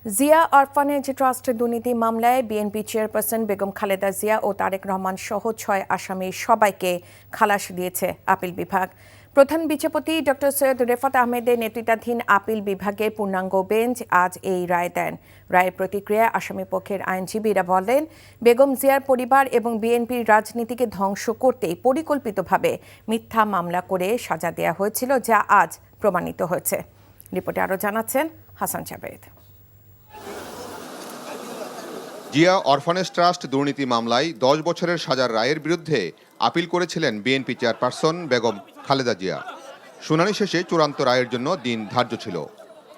Zia orphanage trust দুর্নীতি মামলায় BNP chairperson Begum Khaleda Zia ও তারেক রহমান সহ 6 আসামির সবাইকে খালাস দিয়েছে আপিল বিভাগ। প্রধান বিচারপতি ডক্টর সৈয়দ রেফাত আহমেদের নেতৃত্বাধীন আপিল বিভাগের পূর্ণাঙ্গ বেঞ্চ আজ এই রায় দেন। রায়ের প্রতিক্রিয়ায় আসামিপক্ষের আইনজীবীরা বলেন, বেগম জিয়ার পরিবার এবং বিএনপির রাজনীতিকে ধ্বংস করতেই পরিকল্পিতভাবে মিথ্যা মামলা করে সাজা দেওয়া হয়েছিল, যা আজ প্রমাণিত হয়েছে। রিপোর্টে আরও জানাচ্ছেন হাসান জাবেদ। জিয়া অরফানেজ ট্রাস্ট দুর্নীতি মামলায় 10 বছরের সাজার রায়ের বিরুদ্ধে আপিল করেছিলেন বিএনপি চেয়ারপারসন বেগম খালেদা জিয়া। শুনানি শেষে চূড়ান্ত রায়ের জন্য দিন ধার্য ছিল।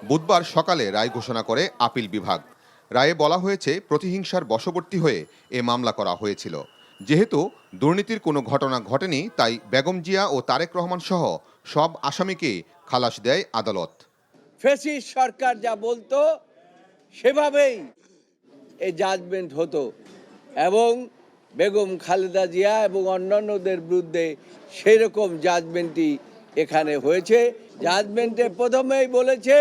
বুধবার সকালে রায় ঘোষণা করে আপিল বিভাগ। রায়ে বলা হয়েছে, প্রতিহিংসার বশবর্তী হয়ে এ মামলা করা হয়েছিল। যেহেতু দুর্নীতির কোনো ঘটনা ঘটেনি, তাই বেগম জিয়া ও তারেক রহমান সহ সব আসামিকে খালাস দেয় আদালত। ফ্যাসিস্ট সরকার যা বলতো সেভাবেই এই জাজমেন্ট হতো এবং বেগম খালেদা জিয়া এবং অন্যান্যদের বিরুদ্ধে সেই রকম জাজমেন্টই এখানে হয়েছে। জাজমেন্টে প্রথমেই বলেছে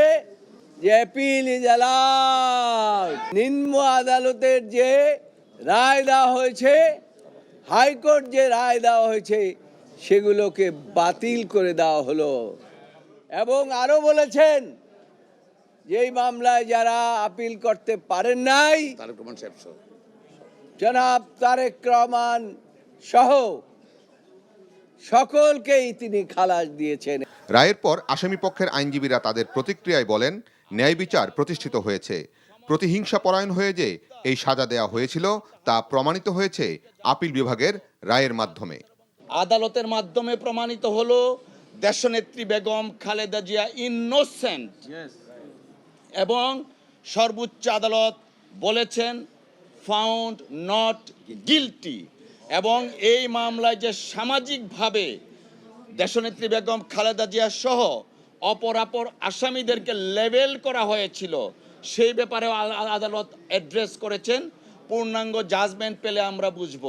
যে অ্যাপিল ইজ অ্যালাউড। নিম্ন আদালতের যে রায় দেওয়া হয়েছে, হাইকোর্ট যে রায় দেওয়া হয়েছে, সেগুলোকে বাতিল করে দেওয়া হলো এবং আরও বলেছেন যেই মামলায় যারা আপিল করতে পারেন নাই, জনাব তারেক রহমান সহ সকলকেই তিনি খালাস দিয়েছেন। রায়ের পর আসামিপক্ষের আইনজীবীরা তাদের প্রতিক্রিয়ায় বলেন, ন্যায় বিচার প্রতিষ্ঠিত হয়েছে। প্রতিহিংসা পরায়ণ হয়ে যে এই সাজা দেওয়া হয়েছিল তা প্রমাণিত হয়েছে আপিল বিভাগের রায়ের মাধ্যমে। আদালতের মাধ্যমে প্রমাণিত হলো দেশনেত্রী বেগম খালেদা জিয়া ইনোসেন্ট এবং সর্বোচ্চ আদালত বলেছেন ফাউন্ড নট গিলটি। এবং এই মামলায় যে সামাজিকভাবে দেশনেত্রী বেগম খালেদা জিয়া সহ অপর আসামিদেরকে লেবেল করা হয়েছিল, সেই ব্যাপারেও আদালত অ্যাড্রেস করেছেন। পূর্ণাঙ্গ জাজমেন্ট পেলে আমরা বুঝব।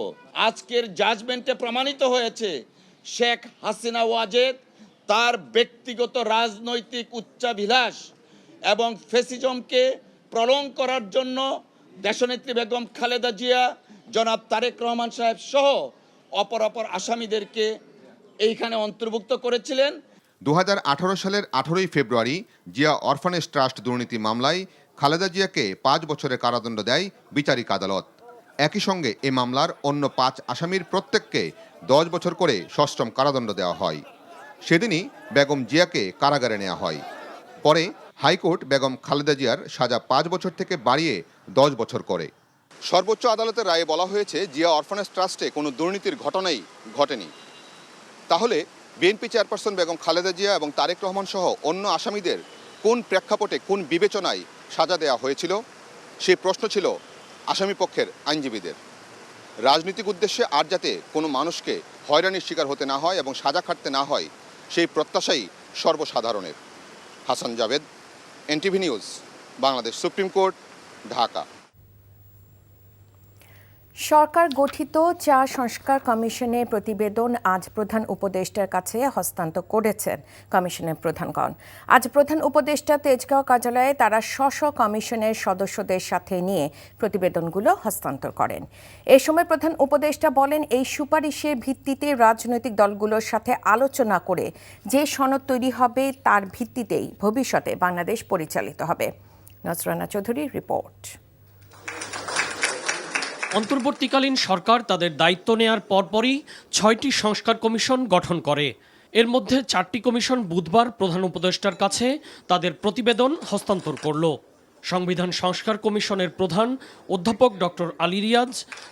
আজকের জাজমেন্টে প্রমাণিত হয়েছে শেখ হাসিনা ওয়াজেদ তার ব্যক্তিগত রাজনৈতিক উচ্চাভিলাষ এবং ফ্যাসিজমকে প্রলং করার জন্য দেশনেত্রী বেগম খালেদা জিয়া, জনাব তারেক রহমান সাহেব সহ অপর আসামিদেরকে এইখানে অন্তর্ভুক্ত করেছিলেন। 2018 সালের 18 ফেব্রুয়ারি জিয়া অরফানেজ ট্রাস্ট দুর্নীতি মামলায় খালেদা জিয়াকে 5 বছরের কারাদণ্ড দেয় বিচারিক আদালত। একই সঙ্গে এ মামলার অন্য 5 আসামির প্রত্যেককে 10 বছর করে সশ্রম কারাদণ্ড দেওয়া হয়। সেদিনই বেগম জিয়াকে কারাগারে নেওয়া হয়। পরে হাইকোর্ট বেগম খালেদা জিয়ার সাজা 5 বছর থেকে বাড়িয়ে 10 বছর করে। সর্বোচ্চ আদালতের রায়ে বলা হয়েছে, জিয়া অরফানেজ ট্রাস্টে কোনো দুর্নীতির ঘটনাই ঘটেনি। তাহলে বিএনপি চেয়ারপারসন বেগম খালেদা জিয়া এবং তারেক রহমান সহ অন্য আসামিদের কোন প্রেক্ষাপটে, কোন বিবেচনায় সাজা দেওয়া হয়েছিল, সেই প্রশ্ন ছিল আসামিপক্ষের আইনজীবীদের। রাজনৈতিক উদ্দেশ্যে আর যাতে কোনো মানুষকে হয়রানির শিকার হতে না হয় এবং সাজা খাটতে না হয়, সেই প্রত্যাশাই সর্বসাধারণের। Hasan Jabed, NTV news, Bangladesh supreme court, Dhaka. সরকার গঠিত 4 সংস্কার কমিশনের প্রতিবেদন আজ প্রধান উপদেষ্টার কাছে হস্তান্তর করেছেন কমিশনের প্রধানগণ। আজ প্রধান উপদেষ্টা তেজগাঁও কার্যালয়ে তারা স্ব কমিশনের সদস্যদের সাথে নিয়ে প্রতিবেদনগুলো হস্তান্তর করেন। এ সময় প্রধান উপদেষ্টা বলেন, এই সুপারিশের ভিত্তিতে রাজনৈতিক দলগুলোর সাথে আলোচনা করে যে সনদ তৈরি হবে তার ভিত্তিতেই ভবিষ্যতে বাংলাদেশ পরিচালিত হবে। নজরানা চৌধুরীর রিপোর্ট। অন্তর্বর্তীকালীন সরকার তাদের দায়িত্ব নেয়ার পরপরই 6টি সংস্কার কমিশন গঠন করে। এর মধ্যে 4টি কমিশন বুধবার প্রধান উপদেষ্টার কাছে তাদের প্রতিবেদন হস্তান্তর করল। সংবিধান সংস্কার কমিশনের প্রধান অধ্যাপক ডক্টর আলী রিয়াজ,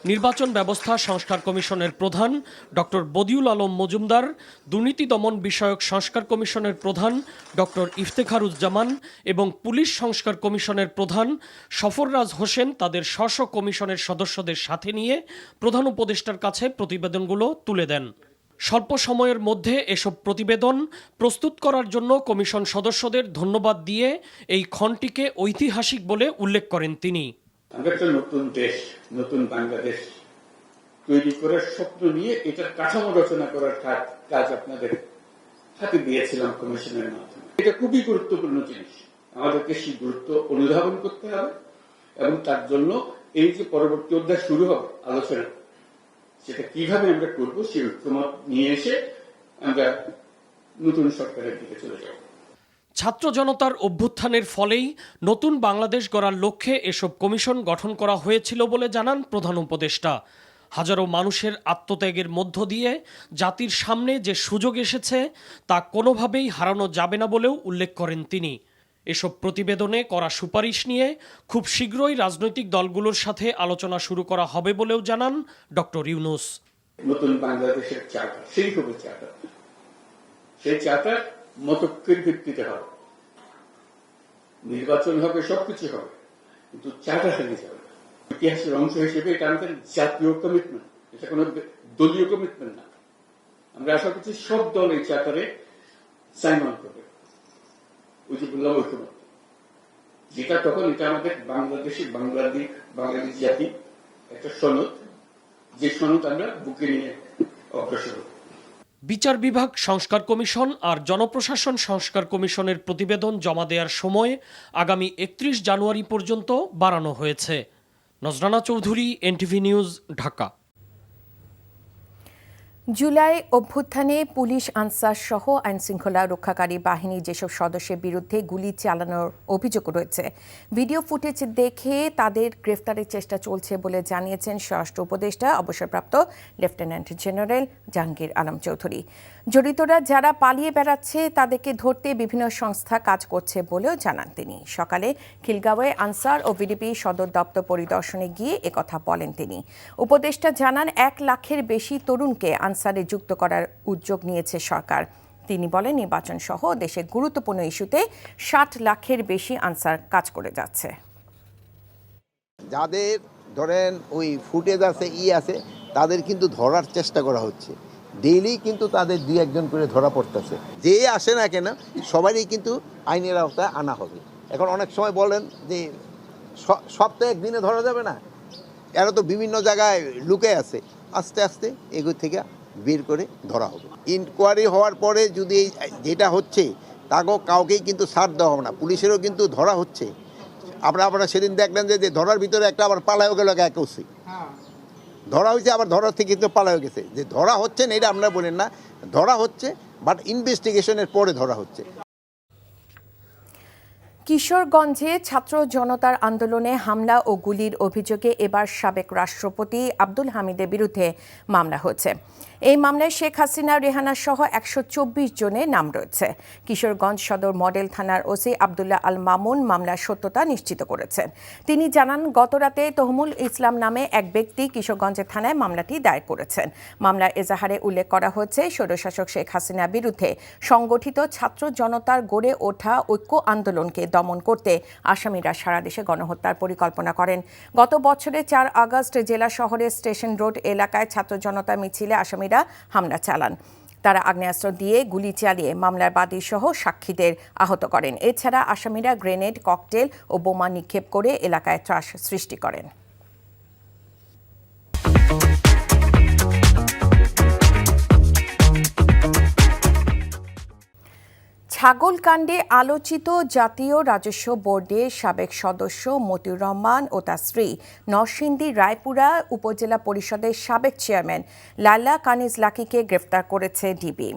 নির্বাচন ব্যবস্থা সংস্কার কমিশনের প্রধান ডক্টর বদিউল আলম মজুমদার, দুর্নীতি দমন বিষয়ক সংস্কার কমিশনের প্রধান ডক্টর ইফতেখারুজ্জামান এবং পুলিশ সংস্কার কমিশনের প্রধান সফররাজ হোসেন তাদের স্ব কমিশনের সদস্যদের সাথে নিয়ে প্রধান উপদেষ্টার কাছে প্রতিবেদনগুলো তুলে দেন। স্বল্প সময়ের মধ্যে এসব প্রতিবেদন প্রস্তুত করার জন্য কমিশন সদস্যদের ধন্যবাদ দিয়ে এই ক্ষণটিকে ঐতিহাসিক বলে উল্লেখ করেন তিনি। আমরা একটা নতুন দেশ, নতুন বাংলাদেশ তৈরি করার স্বপ্ন নিয়ে এটার কাঠামো রচনা করার কাজ আপনাদের হাতে দিয়েছিলাম কমিশনের মাধ্যমে। এটা খুবই গুরুত্বপূর্ণ জিনিস। আমাদেরকে সেই গুরুত্ব অনুধাবন করতে হবে এবং তার জন্য এই যে পরবর্তী অধ্যায় শুরু হবে আলোচনা, সেটা কিভাবে আমরা করবো সেই ঐক্যমত নিয়ে এসে আমরা নতুন সরকারের দিকে চলে যাব। ছাত্র জনতার অভ্যুত্থানের ফলেই নতুন বাংলাদেশ গড়ার লক্ষ্যে এসব কমিশন গঠন করা হয়েছিল বলে জানান প্রধান উপদেষ্টা। হাজারো মানুষের আত্মত্যাগের মধ্য দিয়ে জাতির সামনে যে সুযোগ এসেছে তা কোনোভাবেই হারানো যাবে না বলেও উল্লেখ করেন তিনি। এসব প্রতিবেদনে করা সুপারিশ নিয়ে খুব শীঘ্রই রাজনৈতিক দলগুলোর সাথে আলোচনা শুরু করা হবে বলেও জানান ডক্টর ইউনূস। নতুন বাংলাদেশের চার্টার, সেই হবে চার্টার, সেই চার্টার মতৈক্যের ভিত্তিতে হবে, নির্বাচন হবে, সবকিছু হবে, কিন্তু চার্টার হারিয়ে যাবে। ইতিহাসের অংশ হিসেবে এটা আমাদের জাতীয় কমিটমেন্ট, এটা কোনো দলীয় কমিটমেন্ট না। আমরা আশা করছি সব দল এই চার্টারে সাইন অন করবে, ওই যে বললাম ঐক্যমত, যেটা তখন এটা আমাদের বাংলাদেশ জাতি একটা সনদ, যে সনদ আমরা বুকে নিয়ে অগ্রসর হব। বিচার বিভাগ সংস্কার কমিশন আর জনপ্রশাসন সংস্কার কমিশনের প্রতিবেদন জমা দেওয়ার সময় আগামী 31 জানুয়ারি পর্যন্ত বাড়ানো হয়েছে। নজরানা চৌধুরী, এনটিভি নিউজ, ঢাকা। জুলাই অভ্যুত্থানে পুলিশ, আনসার সহ আইনশৃঙ্খলা রক্ষাকারী বাহিনীর যেসব সদস্যের বিরুদ্ধে গুলি চালানোর অভিযোগ রয়েছে, ভিডিও ফুটেজ দেখে তাদের গ্রেফতারের চেষ্টা চলছে বলে জানিয়েছেন স্বরাষ্ট্র উপদেষ্টা অবসরপ্রাপ্ত লেফটেন্যান্ট জেনারেল জাহাঙ্গীর আলম চৌধুরী। জড়িতরা যারা পালিয়ে বেড়াচ্ছে তাদেরকে ধরতে বিভিন্ন সংস্থা কাজ করছে বলেও জানান তিনি। সকালে খিলগাঁওয়ে আনসার ও ভিডিপি সদর দপ্তর পরিদর্শনে গিয়ে একথা বলেন তিনি। উপদেষ্টা জানান 1 লাখের বেশি তরুণকে আনসারে যুক্ত করার উদ্যোগ নিয়েছে সরকার। তিনি বলেন নির্বাচন সহ দেশের গুরুত্বপূর্ণ ইস্যুতে 60 লাখের বেশি আনসার কাজ করে যাচ্ছে। যাদের ধরেন ওই ফুটেজ আছে আছে তাদের কিন্তু ধরার চেষ্টা করা হচ্ছে, ডেইলি কিন্তু তাদের 2-1 করে ধরা পড়তেছে। যে আসে না কেন সবারই কিন্তু আইনের আওতায় আনা হবে। এখন অনেক সময় বলেন যে সপ্তাহে একদিনে ধরা যাবে না, এরা তো বিভিন্ন জায়গায় লুকে আছে, আস্তে আস্তে এগুলো থেকে বের করে ধরা হবে। ইনকোয়ারি হওয়ার পরে যদি যেটা হচ্ছে তাকেও কাউকেই কিন্তু ছাড় দেওয়া হবে না, পুলিশেরও কিন্তু ধরা হচ্ছে। আপনারা সেদিন দেখলেন যে ধরার ভিতরে একটা আবার পালায়ও গেল, এক ওসি ধরা হয়েছে, আবার ধরার থেকে কিন্তু পালায়ও গেছে। যে ধরা হচ্ছে না এটা আপনারা বলেন না, ধরা হচ্ছে, বাট ইনভেস্টিগেশনের পরে ধরা হচ্ছে। কিশোরগঞ্জে ছাত্র জনতার আন্দোলনে হামলা ও গুলির অভিযোগে এবার সাবেক রাষ্ট্রপতি আব্দুল হামিদের বিরুদ্ধে মামলা হয়েছে। এই মামলায় শেখ হাসিনা, রেহানা সহ 124 জনের নাম রয়েছে। কিশোরগঞ্জ সদর মডেল থানার ওসি আবদুল্লাহ আল মামুন মামলার সত্যতা নিশ্চিত করেছেন। তিনি জানান, গতরাতে তহমুল ইসলাম নামে এক ব্যক্তি কিশোরগঞ্জের থানায় মামলাটি দায়ের করেছেন। মামলার এজাহারে উল্লেখ করা হয়েছে, স্বৈরশাসক শেখ হাসিনার বিরুদ্ধে সংগঠিত ছাত্র জনতার গড়ে ওঠা ঐক্য আন্দোলনকে দমন করতে আসামিরা সারা দেশে গণহত্যার পরিকল্পনা করেন। গত বছরের 4 আগস্ট জেলা শহরের স্টেশন রোড এলাকায় ছাত্র জনতা মিছিলে আসামিরা হামলা চালান। তারা আগ্নেয়াস্ত্র দিয়ে গুলি চালিয়ে মামলার বাদী সহ সাক্ষীদের আহত করেন। এছাড়া আসামিরা গ্রেনেড, ককটেল ও বোমা নিক্ষেপ করে এলাকায় ত্রাস সৃষ্টি করেন। ছাগলকাণ্ডে আলোচিত জাতীয় রাজস্ব বোর্ডের সাবেক সদস্য মতিউর রহমান ও তার স্ত্রী নরসিংদী রায়পুরা উপজেলা পরিষদের সাবেক চেয়ারম্যান লায়লা কানিজ লাকিকে গ্রেফতার করেছে ডিবি।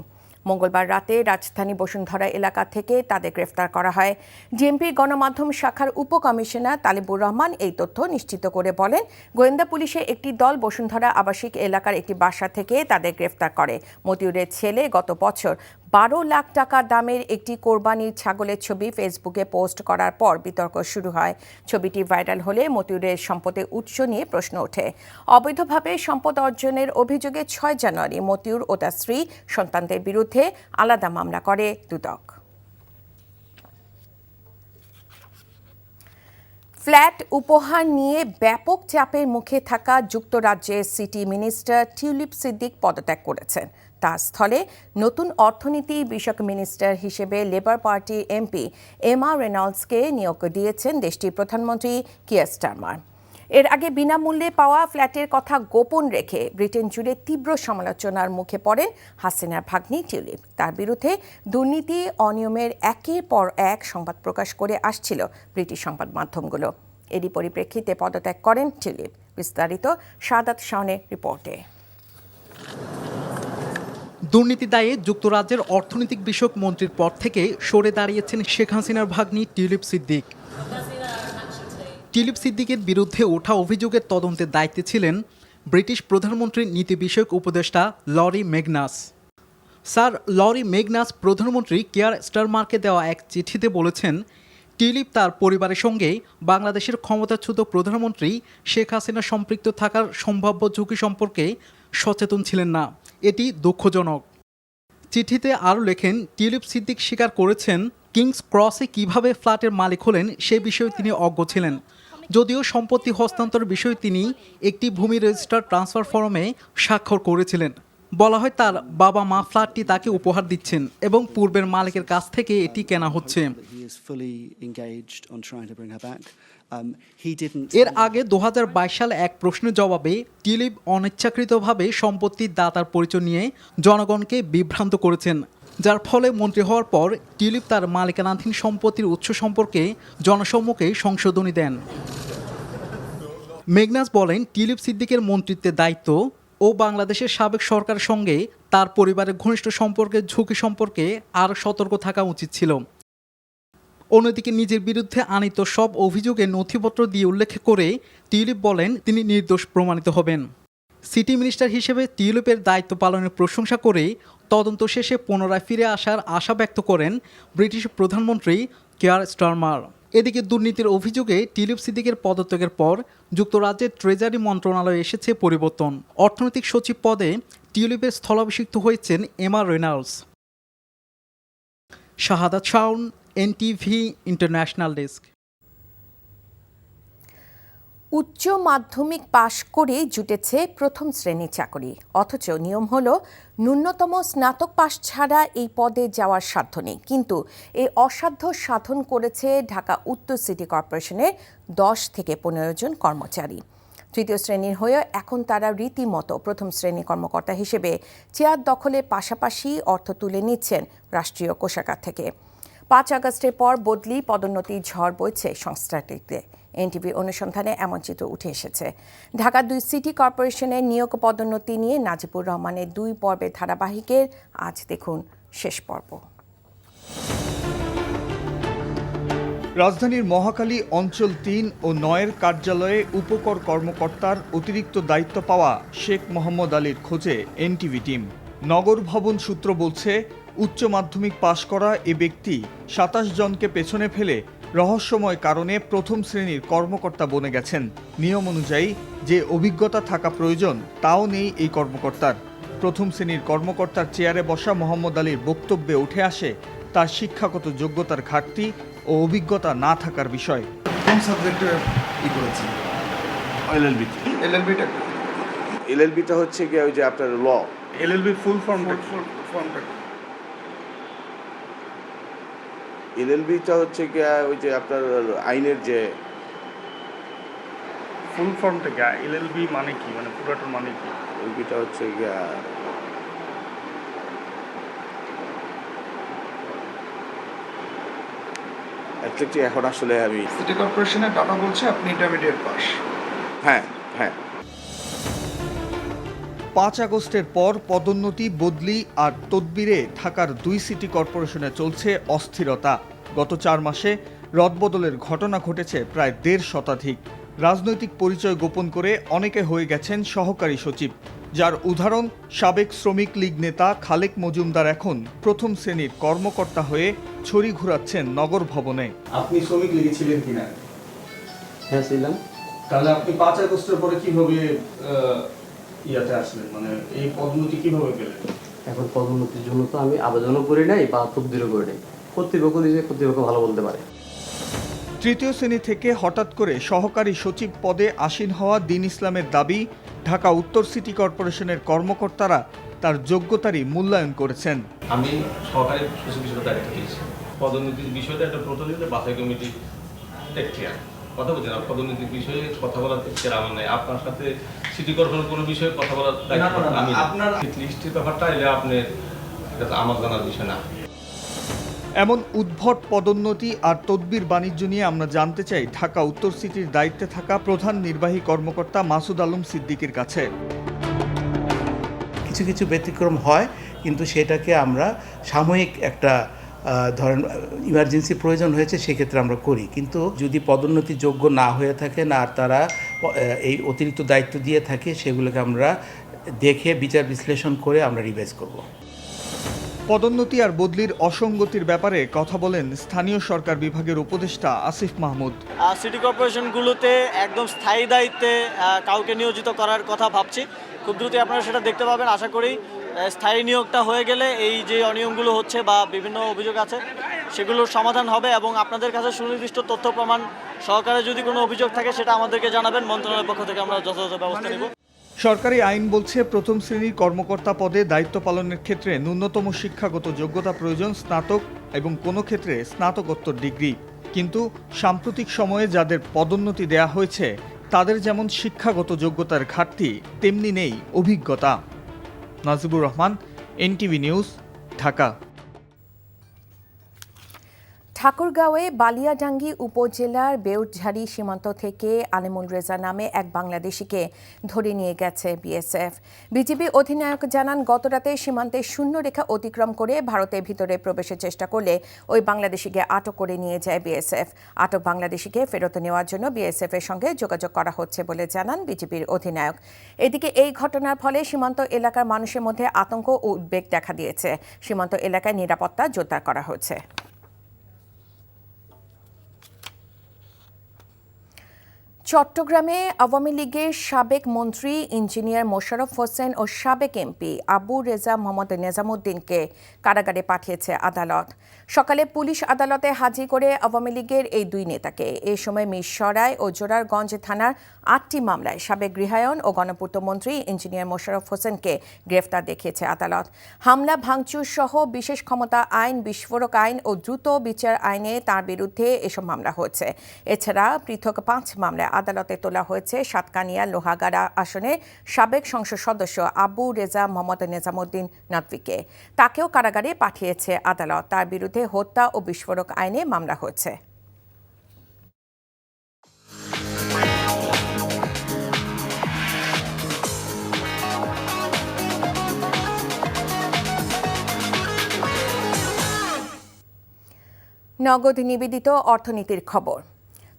মঙ্গলবার রাতে রাজধানী বসুন্ধরা এলাকা থেকে তাদের গ্রেফতার করা হয়। ডিএমপির গণমাধ্যম শাখার উপকমিশনার তালিবুর রহমান এই তথ্য নিশ্চিত করে বলেন, গোয়েন্দা পুলিশের একটি দল বসুন্ধরা আবাসিক এলাকার একটি বাসা থেকে তাদের গ্রেফতার করে। মতিউরের ছেলে গত বছর 12 লাখ টাকা দামের একটি কোরবানির ছাগলের ছবি ফেসবুকে পোস্ট করার পর বিতর্ক শুরু হয়। ছবিটি ভাইরাল হলে মতিউরের সম্পদের উৎস নিয়ে প্রশ্ন ওঠে। অবৈধভাবে সম্পদ অর্জনের অভিযোগে 6 জানুয়ারি মতিউর ও তার স্ত্রী সন্তানদের বিরুদ্ধে আলাদা মামলা করে দুদক। ফ্ল্যাট উপহার নিয়ে ব্যাপক চাপের মুখে থাকা যুক্তরাজ্যের সিটি মিনিস্টার টিউলিপ সিদ্দিক পদত্যাগ করেছেন। তার স্থলে নতুন অর্থনীতি বিষয়ক মিনিস্টার হিসেবে লেবার পার্টির এমপি এমা রেনল্ডসকে নিয়োগ দিয়েছেন দেশটির প্রধানমন্ত্রী কিয়ার স্টারমার। এর আগে বিনামূল্যে পাওয়া ফ্ল্যাটের কথা গোপন রেখে ব্রিটেন জুড়ে তীব্র সমালোচনার মুখে পড়েন হাসিনার ভাগ্নি টিউলিপ। তার বিরুদ্ধে দুর্নীতি অনিয়মের একের পর এক সংবাদ প্রকাশ করে আসছিল ব্রিটিশ সংবাদ মাধ্যমগুলো। এরই পরিপ্রেক্ষিতে পদত্যাগ করেন টিউলিপ। বিস্তারিত শাহাদাত শাওনের রিপোর্টে। দুর্নীতি দায়ে যুক্তরাজ্যের অর্থনৈতিক বিষয়ক মন্ত্রীর পদ থেকে সরে দাঁড়িয়েছেন শেখ হাসিনার ভাগ্নি টিউলিপ সিদ্দিক। টিউলিপ সিদ্দিকের বিরুদ্ধে ওঠা অভিযোগের তদন্তের দায়িত্বে ছিলেন ব্রিটিশ প্রধানমন্ত্রীর নীতি বিষয়ক উপদেষ্টা lorry Magnus. Sir lorry Magnus প্রধানমন্ত্রী কিয়ার স্টারমারকে দেওয়া এক চিঠিতে বলেছেন, টিউলিপ তার পরিবারের সঙ্গে বাংলাদেশের ক্ষমতাচ্যুত প্রধানমন্ত্রী শেখ হাসিনা সম্পৃক্ত থাকার সম্ভাব্য ঝুঁকি সম্পর্কে সচেতন ছিলেন না। এটি দুঃখজনক। চিঠিতে আরও লেখেন, টিউলিপ সিদ্দিক স্বীকার করেছেন কিংস ক্রসে কিভাবে ফ্ল্যাটের মালিক হলেন সে বিষয়ে তিনি অজ্ঞ ছিলেন। যদিও সম্পত্তি হস্তান্তর বিষয়ে তিনি একটি ভূমি রেজিস্টার ট্রান্সফার ফর্মে স্বাক্ষর করেছিলেন। বলা হয় তার বাবা মা ফ্ল্যাটটি তাকে উপহার দিচ্ছেন এবং পূর্বের মালিকের কাছ থেকে এটি কেনা হচ্ছে। এর আগে 2022 সালে এক প্রশ্নের জবাবে টিউলিপ অনিচ্ছাকৃতভাবে সম্পত্তির দাতার পরিচয় নিয়ে জনগণকে বিভ্রান্ত করেছেন, যার ফলে মন্ত্রী হওয়ার পর টিউলিপ তার মালিকানাধীন সম্পত্তির উৎস সম্পর্কে জনসম্মুখে সংশোধনী দেন। মেগনাস বলেন, টিউলিপ সিদ্দিকের মন্ত্রিত্বের দায়িত্ব ও বাংলাদেশের সাবেক সরকারের সঙ্গে তার পরিবারের ঘনিষ্ঠ সম্পর্কের ঝুঁকি সম্পর্কে আরও সতর্ক থাকা উচিত ছিল। অন্যদিকে নিজের বিরুদ্ধে আনিত সব অভিযোগে নথিপত্র দিয়ে উল্লেখ করে টিউলিপ বলেন তিনি নির্দোষ প্রমাণিত হবেন। সিটি মিনিস্টার হিসেবে টিউলিপের দায়িত্ব পালনের প্রশংসা করে তদন্ত শেষে পুনরায় ফিরে আসার আশা ব্যক্ত করেন ব্রিটিশ প্রধানমন্ত্রী কিয়ার স্টারমার। এদিকে দুর্নীতির অভিযোগে টিউলিপ সিদ্দিকের পদত্যাগের পর যুক্তরাজ্যের ট্রেজারি মন্ত্রণালয়ে এসেছে পরিবর্তন। অর্থনৈতিক সচিব পদে টিউলিপের স্থলাভিষিক্ত হয়েছেন এমা রেনাল্ডস। শাহাদাত শাওন, এনটিভি ইন্টারন্যাশনাল ডেস্ক। উচ্চ মাধ্যমিক পাশ করে জুটেছে প্রথম শ্রেণীর চাকরি, অথচ নিয়ম হলো ন্যূনতম স্নাতক পাশ ছাড়া এই পদে যাওয়ার সাধ্য নেই। কিন্তু এই অসাধ্য সাধন করেছে ঢাকা উত্তর সিটি কর্পোরেশনের 10 থেকে 15 জন কর্মচারী। তৃতীয় শ্রেণীর হয়ে এখন তারা রীতিমতো প্রথম শ্রেণী কর্মকর্তা হিসেবে চেয়ার দখলের পাশাপাশি অর্থ তুলে নিচ্ছেন রাষ্ট্রীয় কোষাগার থেকে। 5 আগস্টের পর বদলি পদোন্নতির ঝড় বইছে সংস্থাটিতে। এনটিভি অনুসন্ধানে এমন চিত্র উঠে এসেছে। ঢাকা 2 সিটি কর্পোরেশনের নিয়োগ পদোন্নতি নিয়ে নাজিবুর রহমানের 2 পর্বের ধারাবাহিকের আজ দেখুন শেষ পর্ব। রাজধানীর মহাখালী অঞ্চল 3 ও 9 কার্যালয়ে উপকর কর্মকর্তার অতিরিক্ত দায়িত্ব পাওয়া শেখ মোহাম্মদ আলীর খোঁজে এনটিভি টিম। নগর ভবন সূত্র বলছে, উচ্চ মাধ্যমিক পাশ করা এ ব্যক্তি 27 জনকে পেছনে ফেলে রহস্যময় কারণে প্রথম শ্রেণীর কর্মকর্তা বনে গেছেন। নিয়ম অনুযায়ী যে অভিজ্ঞতা থাকা প্রয়োজন তাও নেই এই কর্মকর্তার। প্রথম শ্রেণীর কর্মকর্তার চেয়ারে বসা মোহাম্মদ আলীর বক্তব্যে উঠে আসে তার শিক্ষাগত যোগ্যতার ঘাটতি ও অভিজ্ঞতা না থাকার বিষয়। কোন সাবজেক্টে কি করেছেন? এলএলবিটা হচ্ছে কি ওই যে আপনার ল। এলএলবি ফুল ফর্মটা এলএলবিটা হচ্ছে কি ওই যে আপনার আইনের যে ফুল ফর্মটা কি? এলএলবি মানে কি, মানে পুরোটার মানে কি? এলএলবিটা হচ্ছে কি অ্যাকচুয়ালি এখন আসলে আমি সিটি কর্পোরেশনের ডাটা বলছে আপনি ইন্টারমিডিয়েট পাস। হ্যাঁ। 5 আগস্টের পর পদোন্নতি, বদলি আর তদবিরে ঢাকার 2 সিটি কর্পোরেশনে চলছে অস্থিরতা। গত 4 মাসে রদবদলের ঘটনা ঘটেছে প্রায় 1.5 শতাধিক। রাজনৈতিক পরিচয় গোপন করে অনেকে হয়ে গেছেন সহকারী সচিব, যার উদাহরণ সাবেক শ্রমিক লীগ নেতা খালেক মজুমদার এখন প্রথম শ্রেণীর কর্মকর্তা হয়ে ছড়ি ঘুরাচ্ছেন নগর ভবনে। আপনি শ্রমিক লীগে ছিলেন কিনা? হ্যাঁ ছিলাম। তাহলে আপনি 5 আগস্টের পরে কিভাবে ইয়াতে আসলেন, মানে এই পদোন্নতি কিভাবে পেলেন? এখন পদোন্নতির জন্য তো আমি আবেদনও করি নাই বা তদবিরও করি নাই। কর্তৃপক্ষ নিজে কর্তৃপক্ষ ভালো বলতে পারে। তৃতীয় শ্রেণী থেকে হঠাৎ করে সহকারী সচিব পদে আসীন হওয়া দ্বীন ইসলামের দাবি, ঢাকা উত্তর সিটি কর্পোরেশনের কর্মকর্তারা তার যোগ্যতারই মূল্যায়ন করেছেন। আমি সহকারী সচিব হিসেবে দায়িত্ব পেয়েছি। পদোন্নতির বিষয়টা একটা প্রতিনিধি বাছাই কমিটি টেক কেয়ার। কথা বলছেন আর পদোন্নতির বিষয়ে কথা বলার ক্ষেত্রে আমার নাই, আপনার সাথে সিটি কর্পোরেশনের কোনো বিষয়ে কথা বলার দায়িত্ব আমি আপনার লিস্টের ব্যাপারটা এলে আপনার আমার জানার বিষয় না। এমন উদ্ভট পদোন্নতি আর তদবির বাণিজ্য নিয়ে আমরা জানতে চাই ঢাকা উত্তর সিটির দায়িত্বে থাকা প্রধান নির্বাহী কর্মকর্তা মাসুদ আলম সিদ্দিকীর কাছে। কিছু কিছু ব্যতিক্রম হয়, কিন্তু সেটাকে আমরা সাময়িক একটা ধরেন ইমার্জেন্সি প্রয়োজন হয়েছে সেক্ষেত্রে আমরা করি, কিন্তু যদি পদোন্নতি যোগ্য না হয়ে থাকে না আর তারা এই অতিরিক্ত দায়িত্ব দিয়ে থাকে সেগুলোকে আমরা দেখে বিচার বিশ্লেষণ করে আমরা রিভাইজ করব। পদোন্নতি আর বদলির অসঙ্গতির ব্যাপারে কথা বলেন স্থানীয় সরকার বিভাগের উপদেষ্টা আসিফ মাহমুদ। সিটি কর্পোরেশনগুলোতে একদম স্থায়ী দায়িত্বে কাউকে নিয়োজিত করার কথা ভাবছি, খুব দ্রুতই আপনারা সেটা দেখতে পাবেন। আশা করি স্থায়ী নিয়োগটা হয়ে গেলে এই যে অনিয়মগুলো হচ্ছে বা বিভিন্ন অভিযোগ আছে সেগুলোর সমাধান হবে এবং আপনাদের কাছে সুনির্দিষ্ট তথ্য প্রমাণ সহকারে যদি কোনো অভিযোগ থাকে সেটা আমাদেরকে জানাবেন, মন্ত্রণালয়ের পক্ষ থেকে আমরা যথাযথ ব্যবস্থা নেব। সরকারি আইন বলছে প্রথম শ্রেণীর কর্মকর্তা পদে দায়িত্ব পালনের ক্ষেত্রে ন্যূনতম শিক্ষাগত যোগ্যতা প্রয়োজন স্নাতক এবং কোনো ক্ষেত্রে স্নাতকোত্তর ডিগ্রি, কিন্তু সাম্প্রতিক সময়ে যাদের পদোন্নতি দেয়া হয়েছে তাদের যেমন শিক্ষাগত যোগ্যতার ঘাটতি তেমনি নেই অভিজ্ঞতা। Najibur Rahman, NTV news, Dhaka. ঠাকুরগাঁওয়ে বালিয়াডাঙ্গি উপজেলার বেউটঝাড়ি সীমান্ত থেকে আলিমুল রেজা নামে এক বাংলাদেশিকে ধরে নিয়ে গেছে বিএসএফ। বিজিবি অধিনায়ক জানান, গতরাতে সীমান্তে শূন্যরেখা অতিক্রম করে ভারতের ভিতরে প্রবেশের চেষ্টা করলে ওই বাংলাদেশিকে আটক করে নিয়ে যায় বিএসএফ। আটক বাংলাদেশিকে ফেরত নেওয়ার জন্য বিএসএফ এর সঙ্গে যোগাযোগ করা হচ্ছে বলে জানান বিজিবির অধিনায়ক। এদিকে এই ঘটনার ফলে সীমান্ত এলাকার মানুষের মধ্যে আতঙ্ক ও উদ্বেগ দেখা দিয়েছে। সীমান্ত এলাকায় নিরাপত্তা জোরদার করা হয়েছে। চট্টগ্রামে আওয়ামী লীগের সাবেক মন্ত্রী ইঞ্জিনিয়ার মোশাররফ হোসেন ও সাবেক এমপি আবু রেজা মোহাম্মদ নেজামুদ্দিনকে কারাগারে পাঠিয়েছে আদালত। সকালে পুলিশ আদালতে হাজির করে আওয়ামী লীগের এই দুই নেতাকে এ সময় মিরসরাই ও জোরারগঞ্জ থানার ৮টি মামলায় সাবেক গৃহায়ন ও গণপূর্ত মন্ত্রী ইঞ্জিনিয়ার মোশাররফ হোসেনকে গ্রেফতার দেখিয়েছে আদালত। হামলা ভাঙচুর সহ বিশেষ ক্ষমতা আইন, বিস্ফোরক আইন ও দ্রুত বিচার আইনে তার বিরুদ্ধে এসব মামলা হয়েছে। এছাড়া পৃথক ৫ মামলায় আদালতে তোলা হয়েছে সাতকানিয়া লোহাগাড়া আসনের সাবেক সংসদ সদস্য আবু রেজা মোহাম্মদ নেজামুদ্দিন নদভীকে। তাকেও কারাগারে পাঠিয়েছে আদালত। তার বিরুদ্ধে হত্যা ও বিস্ফোরক আইনে মামলা হয়েছে। নগদ নিবেদিত অর্থনীতির খবর।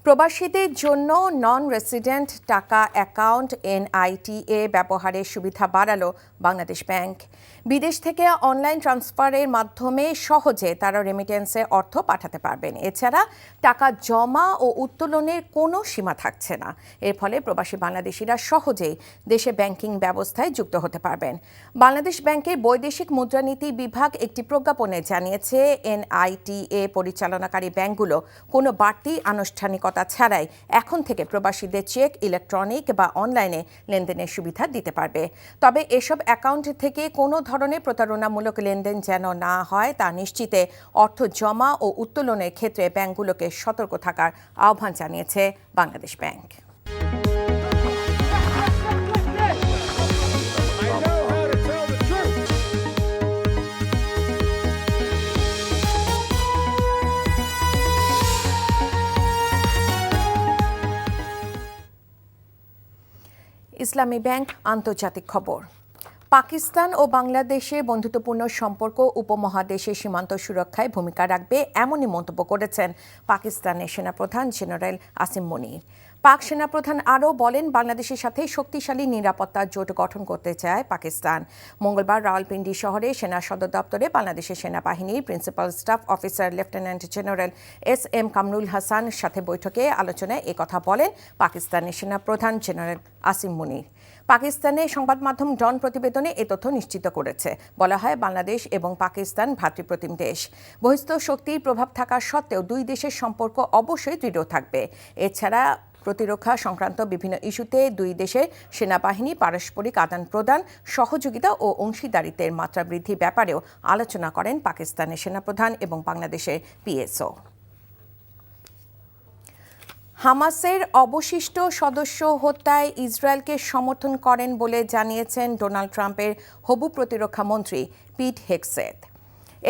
প্রবাসীদের জন্য নন রেসিডেন্ট টাকা অ্যাকাউন্ট NITA ব্যবহারের সুবিধা বাড়ালো বাংলাদেশ ব্যাংক। বিদেশ থেকে অনলাইন ট্রান্সফারের মাধ্যমে সহজে তারা রেমিটেন্সে অর্থ পাঠাতে পারবেন। এছাড়া টাকা জমা ও উত্তোলনের কোনো সীমা থাকছে না। এর ফলে প্রবাসী বাংলাদেশিরা সহজেই দেশে ব্যাংকিং ব্যবস্থায় যুক্ত হতে পারবেন। বাংলাদেশ ব্যাংকের বৈদেশিক মুদ্রানীতি বিভাগ একটি প্রজ্ঞাপনে জানিয়েছে, NITA পরিচালনাকারী ব্যাংকগুলো কোনো বাড়তি আনুষ্ঠানিকতা ছাড়াই এখন থেকে প্রবাসীদের চেক, ইলেকট্রনিক বা অনলাইনে লেনদেনের সুবিধা দিতে পারবে। তবে এসব অ্যাকাউন্ট থেকে কোনো ধরনের প্রতারণামূলক লেনদেন যেন না হয় তা নিশ্চিতে অর্থ জমা ও উত্তোলনের ক্ষেত্রে ব্যাংকগুলোকে সতর্ক থাকার আহ্বান জানিয়েছে বাংলাদেশ ব্যাংক। ইসলামী ব্যাংক আন্তর্জাতিক খবর। পাকিস্তান ও বাংলাদেশের বন্ধুত্বপূর্ণ সম্পর্ক উপমহাদেশের সীমান্ত সুরক্ষায় ভূমিকা রাখবে, এমনই মন্তব্য করেছেন পাকিস্তানের সেনাপ্রধান জেনারেল আসিম মুনির। পাক সেনাপ্রধান আরও বলেন, বাংলাদেশের সাথে শক্তিশালী নিরাপত্তা জোট গঠন করতে চায় পাকিস্তান। মঙ্গলবার রাওয়ালপিন্ডি শহরে সেনা সদর দপ্তরে বাংলাদেশের সেনাবাহিনীর principal staff officer lieutenant general SM Kamrul Hasan সাথে বৈঠকে আলোচনায় একথা বলেন পাকিস্তানের সেনাপ্রধান জেনারেল আসিম মুনির। পাকিস্তানের সংবাদ মাধ্যম ডন প্রতিবেদনে এ তথ্য নিশ্চিত করেছে। বলা হয়, বাংলাদেশ এবং পাকিস্তান ভ্রাতৃপ্রতিম দেশ। বহিস্থ শক্তির প্রভাব থাকা সত্ত্বেও দুই দেশের সম্পর্ক অবশ্যই দৃঢ় থাকবে। এছাড়া প্রতিরক্ষা সংক্রান্ত বিভিন্ন ইস্যুতে দুই দেশের সেনাবাহিনী পারস্পরিক আদান প্রদান, সহযোগিতা ও অংশীদারিত্বের মাত্রা বৃদ্ধির ব্যাপারেও আলোচনা করেন পাকিস্তানের সেনাপ্রধান এবং বাংলাদেশের PSO। হামাসের অবশিষ্ট সদস্য হত্যায় ইসরায়েলকে সমর্থন করেন বলে জানিয়েছেন ডোনাল্ড ট্রাম্পের হবু প্রতিরক্ষা মন্ত্রী পিট হেগসেথ।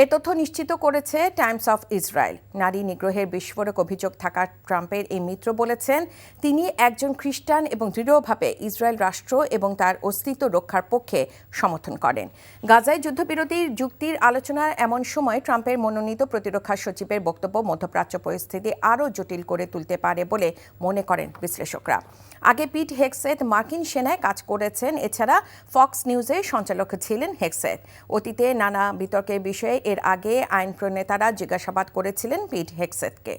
এ তথ্য নিশ্চিত করেছে টাইমস অফ ইসরায়েল। নারী নিগ্রহের বিস্ফোরক অভিযোগ থাকা ট্রাম্পের এই মিত্র বলেছেন তিনি একজন খ্রিস্টান এবং দৃঢ়ভাবে ইসরায়েল রাষ্ট্র এবং তার অস্তিত্ব রক্ষার পক্ষে সমর্থন করেন। গাজায় যুদ্ধবিরতির যুক্তির আলোচনার এমন সময় ট্রাম্পের মনোনীত প্রতিরক্ষা সচিবের বক্তব্য মধ্যপ্রাচ্য পরিস্থিতি আরও জটিল করে তুলতে পারে বলে মনে করেন বিশ্লেষকরা। আগে পিট হেগসেথ মার্কিন সেনায় কাজ করেছেন। এছাড়া ফক্স নিউজের সঞ্চালক ছিলেন হেগসেথ। অতীতে নানা বিতর্কের বিষয়ে এর আগে আইন প্রণেতারা জিজ্ঞাসাবাদ করেছিলেন পিট হেগসেথকে।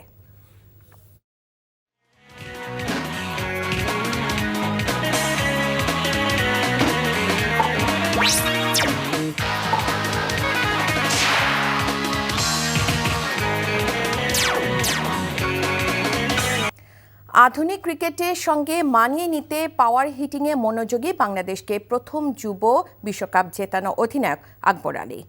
আধুনিক ক্রিকেটের সঙ্গে মানিয়ে নিতে পাওয়ার হিটিংয়ে মনোযোগী বাংলাদেশকে প্রথম যুব বিশ্বকাপ জেতানো অধিনায়ক আকবর আলী।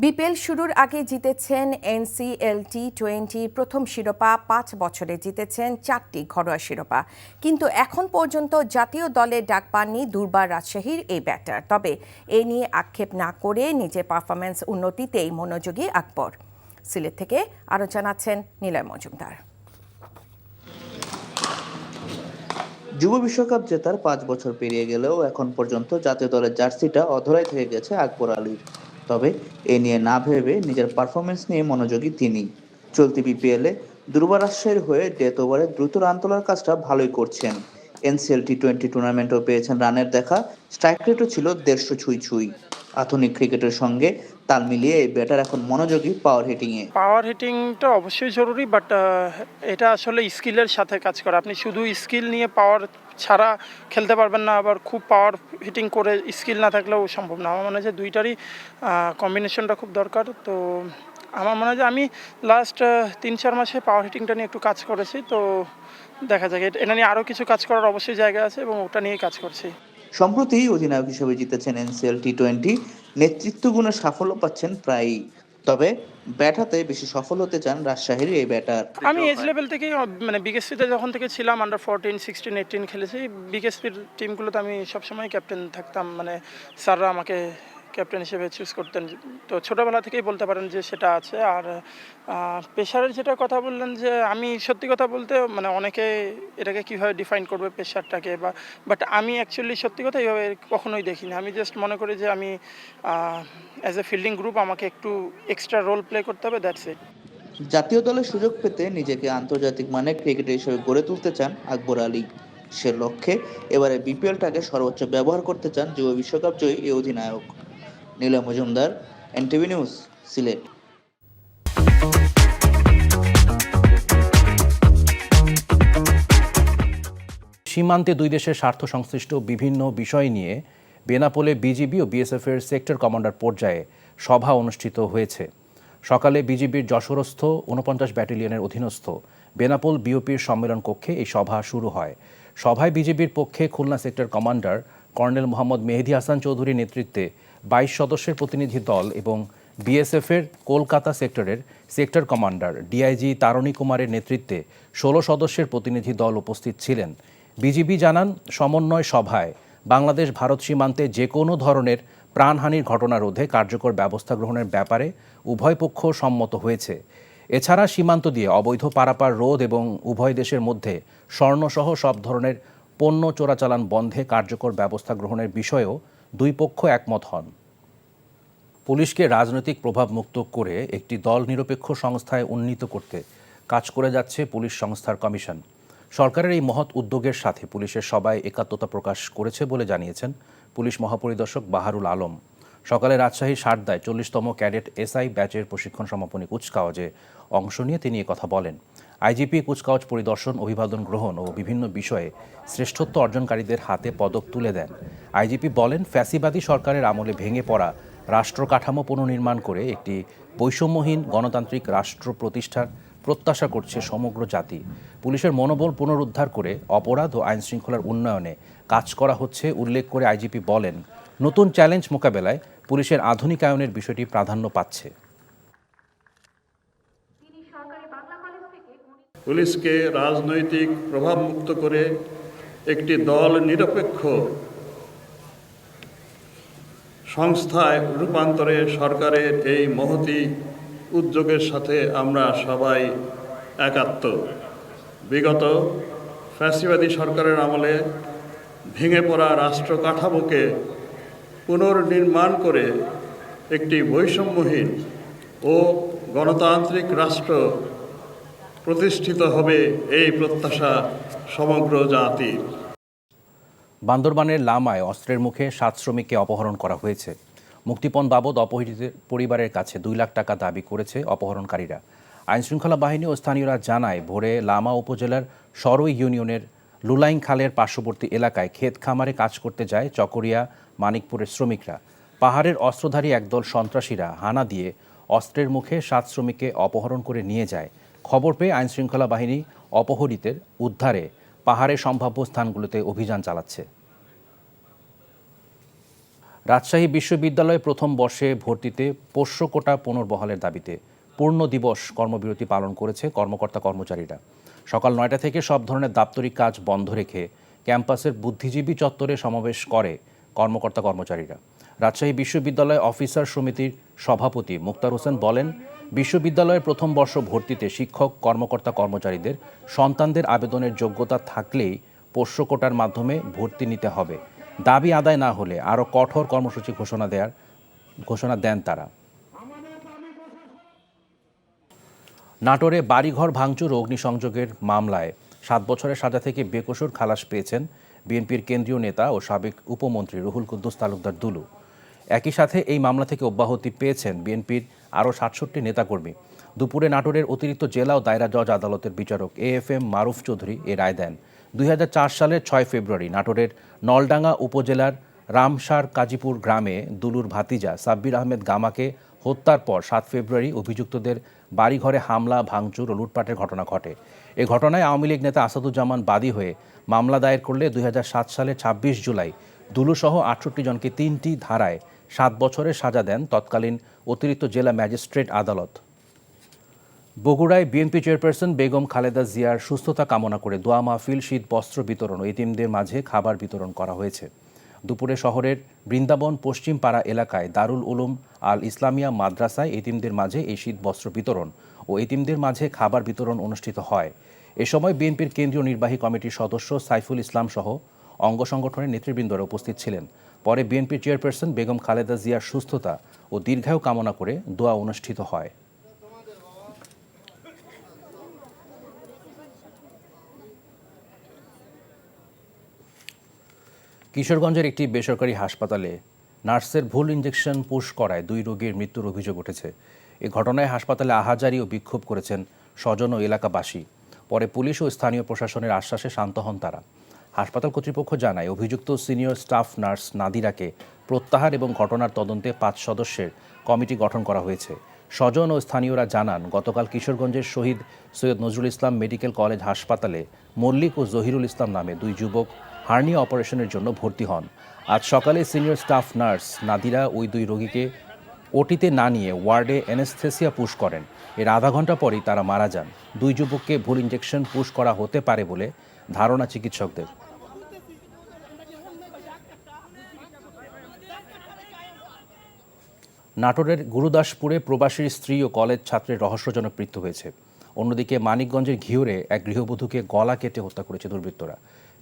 বিপিএল শুরুর আগে জিতেছেন NCL T20 প্রথম শিরোপা, 5 বছরে জিতেছেন 4টি ঘরোয়া শিরোপা। কিন্তু এখন পর্যন্ত জাতীয় দলে ডাক পাননি দুর্বার রাজশাহীর এই ব্যাটার। তবে এ নিয়ে আক্ষেপ না করে নিজের পারফরম্যান্স উন্নতিতেই মনোযোগী আকবর। সিলেট থেকে আরও জানাচ্ছেন নিলয় মজুমদার। যুব বিশ্বকাপ জেতার 5 বছর পেরিয়ে গেলেও এখন পর্যন্ত জাতীয় দলের জার্সিটা অধরাই থেকে গেছে আকবর আলীর। তবে এ নিয়ে না ভেবে নিজের পারফরমেন্স নিয়ে মনোযোগী তিনি। চলতি বিপিএলে দুর্বার রাজশাহীর হয়ে ডেথ ওভারে দ্রুত রান তোলার কাজটা ভালোই করছেন। NCL T20 টুর্নামেন্টেও পেয়েছেন রানের দেখা, স্ট্রাইক রেটও ছিল 150 ছুঁই। আধুনিক ক্রিকেটের সঙ্গে তাল মিলিয়ে এই ব্যাটার এখন মনোযোগী পাওয়ার হিটিংয়ে। পাওয়ার হিটিংটা অবশ্যই জরুরি, বাট এটা আসলে স্কিলের সাথে কাজ করে। আপনি শুধু স্কিল নিয়ে পাওয়ার ছাড়া খেলতে পারবেন না, আবার খুব পাওয়ার হিটিং করে স্কিল না থাকলেও সম্ভব না। আমার মনে হয় যে দুইটারই কম্বিনেশনটা খুব দরকার। তো আমার মনে হয় যে আমি লাস্ট 3-4 মাসে পাওয়ার হিটিংটা নিয়ে একটু কাজ করেছি। তো দেখা যাক, এটা নিয়ে আরও কিছু কাজ করার অবশ্যই জায়গা আছে এবং ওটা নিয়েই কাজ করছি। সম্প্রতি অধিনায়ক হিসেবে জিতেছেন NCL T20, নেতৃত্ব গুণে সাফল্য পাচ্ছেন প্রায়ই। তবে ব্যাট হাতে বেশি সফল হতে চান রাজশাহীর এই ব্যাটার। আমি এজ লেভেল থেকেই মানে বিকেএসপিতে যখন থেকে ছিলাম, আন্ডার 14, 16, 18 খেলেছি। বিকেএসপির টিমগুলোতে আমি সবসময় ক্যাপ্টেন থাকতাম, মানে স্যাররা আমাকে ক্যাপ্টেন হিসেবে চুজ করতেন। তো ছোটোবেলা থেকেই বলতে পারেন যে সেটা আছে। আর পেশারের যেটা কথা বললেন, যে আমি সত্যি কথা বলতে মানে অনেকে এটাকে কীভাবে ডিফাইন করবে পেশারটাকে, বাট আমি অ্যাকচুয়ালি সত্যি কথা এইভাবে কখনোই দেখিনি। আমি জাস্ট মনে করি যে আমি অ্যাজ এ ফিল্ডিং গ্রুপ আমাকে একটু এক্সট্রা রোল প্লে করতে হবে, দ্যাটস ইট। জাতীয় দলে সুযোগ পেতে নিজেকে আন্তর্জাতিক মানের ক্রিকেটার হিসেবে গড়ে তুলতে চান আকবর আলী। সে লক্ষ্যে এবারে বিপিএলটাকে সর্বোচ্চ ব্যবহার করতে চান যুব বিশ্বকাপ জয়ী এই অধিনায়ক। Niloy Majumdar, NTV news, Sylhet. সীমান্তে দুই দেশের স্বার্থ সংশ্লিষ্ট বিভিন্ন বিষয় নিয়ে বেনাপোলে বিজিবি ও বিএসএফের সেক্টর কমান্ডার পর্যায়ে সভা অনুষ্ঠিত হয়েছে। সকালে বিজিবির যশোরস্থ 49 ব্যাটালিয়নের অধীনস্থ বেনাপোল বিওপির সম্মেলন কক্ষে এই সভা শুরু হয়। সভায় বিজিবির পক্ষে Khulna sector commander colonel Mohammad Mehedi Hasan চৌধুরীর নেতৃত্বে 22 সদস্যের প্রতিনিধি দল এবং বিএসএফের কলকাতা সেক্টরের সেক্টর কমান্ডার ডিআইজি তারণী কুমারের নেতৃত্বে 16 সদস্যের প্রতিনিধি দল উপস্থিত ছিলেন। বিজিবি জানান, সমন্বয় সভায় বাংলাদেশ ভারত সীমান্তে যে কোনো ধরনের প্রাণহানির ঘটনা রোধে কার্যকর ব্যবস্থা গ্রহণের ব্যাপারে উভয় পক্ষ সম্মত হয়েছে। এছাড়া সীমান্ত দিয়ে অবৈধ পারাপার রোধ এবং উভয় দেশের মধ্যে স্বর্ণসহ সব ধরনের পণ্য চোরাচালান বন্ধে কার্যকর ব্যবস্থা গ্রহণের বিষয়েও দুই পক্ষ একমত হন। পুলিশকে রাজনৈতিক প্রভাব মুক্ত করে একটি দল নিরপেক্ষ সংস্থায় উন্নীত করতে কাজ করে যাচ্ছে পুলিশ সংস্থার কমিশন। সরকারের এই মহৎ উদ্যোগের সাথে পুলিশের সবাই একাত্মতা প্রকাশ করেছে বলে জানিয়েছেন পুলিশ মহাপরিদর্শক বাহারুল আলম। সকালে রাজশাহীর সারদায় 40তম ক্যাডেট SI ব্যাচের প্রশিক্ষণ সমাপনী কুচকাওয়াজে অংশ নিয়ে তিনি কথা বলেন। আইজিপি কুচকাওয়াজ পরিদর্শন, অভিবাদন গ্রহণ ও বিভিন্ন বিষয়ে শ্রেষ্ঠত্ব অর্জনকারীদের হাতে পদক তুলে দেন। আইজিপি বলেন, ফ্যাসিবাদী সরকারের আমলে ভেঙে পড়া রাষ্ট্র কাঠামো পুনর্নির্মাণ করে একটি বৈষম্যহীন গণতান্ত্রিক রাষ্ট্র প্রতিষ্ঠার প্রত্যাশা করছে সমগ্র জাতি। পুলিশের মনোবল পুনরুদ্ধার করে অপরাধ ও আইনশৃঙ্খলার উন্নয়নে কাজ করা হচ্ছে উল্লেখ করে আইজিপি বলেন, নতুন চ্যালেঞ্জ মোকাবেলায় পুলিশের আধুনিকায়নের বিষয়টি প্রাধান্য পাচ্ছে। পুলিশকে রাজনৈতিক প্রভাবমুক্ত করে একটি দল নিরপেক্ষ সংস্থায় রূপান্তরে সরকারের এই মহতী উদ্যোগের সাথে আমরা সবাই একাত্ম। বিগত ফ্যাসিবাদী সরকারের আমলে ভেঙে পড়া রাষ্ট্র কাঠামোকে পুনর্নির্মাণ করে একটি বৈষম্যহীন ও গণতান্ত্রিক রাষ্ট্র প্রতিষ্ঠিত হবে এই প্রত্যাশা সমগ্র জাতির। বান্দরবানের লামায় অস্ত্রের মুখে 7 শ্রমিককে অপহরণ করা হয়েছে। মুক্তিপণ বাবদ অপহৃতদের পরিবারের কাছে 2 লাখ টাকা দাবি করেছে অপহরণকারীরা। আইনশৃঙ্খলা বাহিনী ও স্থানীয়রা জানায়, ভোরে লামা উপজেলার সরই ইউনিয়নের লুলাইং খালের পার্শ্ববর্তী এলাকায় ক্ষেত খামারে কাজ করতে যায় চকরিয়া মানিকপুরের শ্রমিকরা। পাহাড়ের অস্ত্রধারী একদল সন্ত্রাসীরা হানা দিয়ে অস্ত্রের মুখে 7 শ্রমিককে অপহরণ করে নিয়ে যায়। খবর পেয়ে আইনশৃঙ্খলা বাহিনী অপহৃতের উদ্ধারে পাহাড়ের সম্ভাব্য স্থানগুলোতে অভিযান চালাচ্ছে। রাজশাহী বিশ্ববিদ্যালয়ে প্রথম বর্ষে ভর্তিতে পোষ্য কোটা পুনর্বহালের দাবিতে পূর্ণ দিবস কর্মবিরতি পালন করেছে কর্মকর্তা কর্মচারীরা। সকাল 9টা থেকে সব ধরনের দাপ্তরিক কাজ বন্ধ রেখে ক্যাম্পাসের বুদ্ধিজীবী চত্বরে সমাবেশ করে কর্মকর্তা কর্মচারীরা। রাজশাহী বিশ্ববিদ্যালয় অফিসার সমিতির সভাপতি মুক্তার হোসেন বলেন, বিশ্ববিদ্যালয়ের প্রথম বর্ষ ভর্তিতে শিক্ষক কর্মকর্তা কর্মচারীদের সন্তানদের আবেদনের যোগ্যতা থাকলেই পোষ্য কোটার মাধ্যমে ভর্তি নিতে হবে। দাবি আদায় না হলে আরও কঠোর কর্মসূচি ঘোষণা দেন তারা। নাটোরে বাড়িঘর ভাঙচুর ও অগ্নিসংযোগের মামলায় 7 বছরের সাজা থেকে বেকসুর খালাস পেয়েছেন বিএনপির কেন্দ্রীয় নেতা ও সাবেক উপমন্ত্রী রুহুল কুদ্দুস তালুকদার দুলু। একই সাথে এই মামলা থেকে অব্যাহতি পেয়েছেন বিএনপির আরও 67 নেতাকর্মী। দুপুরে নাটোরের অতিরিক্ত জেলা ও দায়রা জজ আদালতের বিচারক AFM মারুফ চৌধুরী এ রায় দেন। 2004 সালের 6 ফেব্রুয়ারি নাটোরের নলডাঙ্গা উপজেলার রামসার কাজীপুর গ্রামে দুলুর ভাতিজা সাব্বির আহমেদ গামাকে হত্যার পর 7 ফেব্রুয়ারি অভিযুক্তদের বাড়িঘরে হামলা, ভাঙচুর ও লুটপাটের ঘটনা ঘটে। এ ঘটনায় আওয়ামী লীগ নেতা আসাদুজ্জামান বাদী হয়ে মামলা দায়ের করলে 2007 সালের 26 জুলাই দুলুসহ 68 জনকে 3টি ধারায় 7 বছরের সাজা দেন তৎকালীন অতিরিক্ত জেলা ম্যাজিস্ট্রেট আদালত। বগুড়ায় বিএনপি চেয়ারপারসন বেগম খালেদা জিয়ার সুস্থতা কামনা করে দোয়া মাহফিল, শীত বস্ত্র বিতরণ ও এতিমদের মাঝে খাবার বিতরণ করা হয়েছে। দুপুরে শহরের বৃন্দাবন পশ্চিম পাড়া এলাকায় দারুল উলুম আল ইসলামিয়া মাদ্রাসায় এতিমদের মাঝে এই শীত বস্ত্র বিতরণ ও এতিমদের মাঝে খাবার বিতরণ অনুষ্ঠিত হয়। এ সময় বিএনপির কেন্দ্রীয় নির্বাহী কমিটির সদস্য সাইফুল ইসলাম সহ অঙ্গ সংগঠনের নেতৃবৃন্দরা উপস্থিত ছিলেন। পরে বিএনপির চেয়ারপারসন বেগম খালেদা জিয়ার সুস্থতা ও দীর্ঘায়ু কামনা করে দোয়া অনুষ্ঠিত হয়। কিশোরগঞ্জের একটি বেসরকারি হাসপাতালে নার্সের ভুল ইঞ্জেকশন পুশ করায় 2 রোগীর মৃত্যুর অভিযোগ উঠেছে। এ ঘটনায় হাসপাতালে আহাজারি ও বিক্ষোভ করেছেন স্বজন ও এলাকাবাসী। পরে পুলিশ ও স্থানীয় প্রশাসনের আশ্বাসে শান্ত হন তারা। হাসপাতাল কর্তৃপক্ষ জানায়, অভিযুক্ত সিনিয়র স্টাফ নার্স নাদিরাকে প্রত্যাহার এবং ঘটনার তদন্তে 5 সদস্যের কমিটি গঠন করা হয়েছে। স্বজন ও স্থানীয়রা জানান, গতকাল কিশোরগঞ্জের শহীদ সৈয়দ নজরুল ইসলাম মেডিকেল কলেজ হাসপাতালে মল্লিক ও জহিরুল ইসলাম নামে 2 যুবক হার্নিয়া অপারেশনের জন্য ভর্তি হন। আজ সকালে সিনিয়র স্টাফ নার্স নাদিরা ওই 2 রোগীকে ওটিতে না নিয়ে ওয়ার্ডে অ্যানেস্থেসিয়া পুশ করেন। এর আধা ঘন্টা পরই তারা মারা যান। 2 যুবককে ভুল ইঞ্জেকশন পুশ করা হতে পারে বলে ধারণা চিকিৎসকদের। নাটোরের গুরুদাসপুরে প্রবাসীর স্ত্রী ও কলেজ ছাত্রের রহস্যজনক মৃত্যু হয়েছে। অন্যদিকে মানিকগঞ্জের ঘিওরে এক গৃহবধূকে গলা কেটে হত্যা করেছে দুর্বৃত্তরা।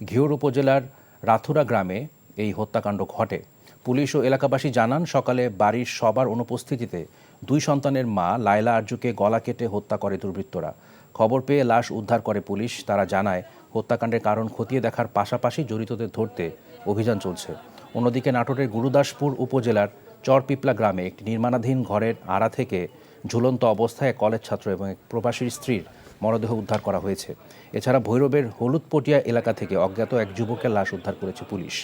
ঘিওর উপজেলার রাথুরা গ্রামে এই হত্যাকাণ্ড ঘটে। পুলিশ ও এলাকাবাসী জানান, সকালে বাড়ির সবার অনুপস্থিতিতে 2 সন্তানের মা লায়লা আরজুকে গলা কেটে হত্যা করে দুর্বৃত্তরা। খবর পেয়ে লাশ উদ্ধার করে পুলিশ। তারা জানায়, হত্যাকাণ্ডের কারণ খতিয়ে দেখার পাশাপাশি জড়িতদের ধরতে অভিযান চলছে। অন্যদিকে নাটোরের গুরুদাসপুর উপজেলার চরপিপলা গ্রামে একটি নির্মাণাধীন ঘরের আড়া থেকে ঝুলন্ত অবস্থায় এক কলেজ ছাত্র এবং এক প্রবাসীর স্ত্রীর মরদেহ উদ্ধার করা হয়েছে। এছাড়া ভৈরবের হলুদপটিয়া এলাকা থেকে অজ্ঞাত এক যুবকের লাশ উদ্ধার করেছে পুলিশ।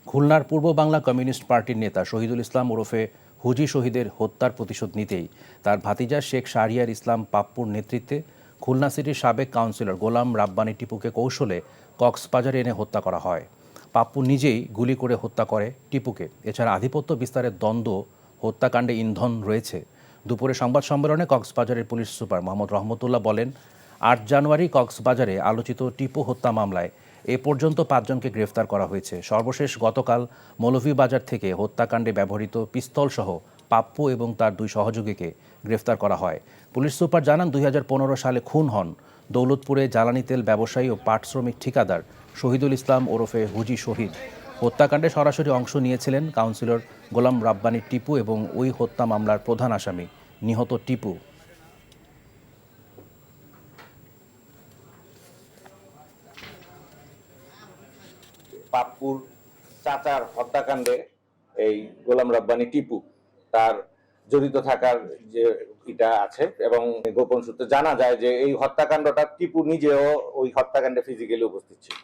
খুলনার পূর্ব বাংলা কমিউনিস্ট পার্টির নেতা শহীদুল ইসলাম ওরফে হুজি শহীদের হত্যার প্রতিশোধ নিতেই তার ভাতিজা শেখ শাহরিয়ার ইসলাম পাপ্পুর নেতৃত্বে খুলনা সিটির সাবেক কাউন্সিলর গোলাম রাব্বানী টিপুকে কৌশলে কক্সবাজারে এনে হত্যা করা হয়। পাপ্পু নিজেই গুলি করে হত্যা করে টিপুকে। এছাড়া আধিপত্য বিস্তারের দ্বন্দ্ব হত্যাকাণ্ডে ইন্ধন রয়েছে। দুপুরে সংবাদ সম্মেলনে কক্সবাজারের পুলিশ সুপার মোহাম্মদ রহমতুল্লাহ বলেন, ৮ জানুয়ারি কক্সবাজারে আলোচিত টিপু হত্যা মামলায় এ পর্যন্ত ৫ জনকে গ্রেফতার করা হয়েছে। সর্বশেষ গতকাল মৌলভীবাজার থেকে হত্যাকাণ্ডে ব্যবহৃত পিস্তলসহ পাপ্পু এবং তার 2 সহযোগীকে গ্রেফতার করা হয়। পুলিশ সুপার জানান, 2015 সালে খুন হন দৌলতপুরে জ্বালানি তেল ব্যবসায়ী ও পাট শ্রমিক ঠিকাদার শহীদুল ইসলাম ওরফে হুজি শহীদ। হত্যাকাণ্ডে সরাসরি অংশ নিয়েছিলেন কাউন্সিলর গোলাম রাব্বানী টিপু এবং ওই হত্যা মামলার প্রধান আসামি নিহত টিপু। পাপ্পুর চাচার হত্যাকাণ্ডে এই গোলাম রাব্বানী টিপু তার জড়িত থাকার যে এটা আছে এবং গোপন সূত্রে জানা যায় যে এই হত্যাকাণ্ডটা টিপু নিজেও ওই হত্যাকাণ্ডে ফিজিক্যালি উপস্থিত ছিল।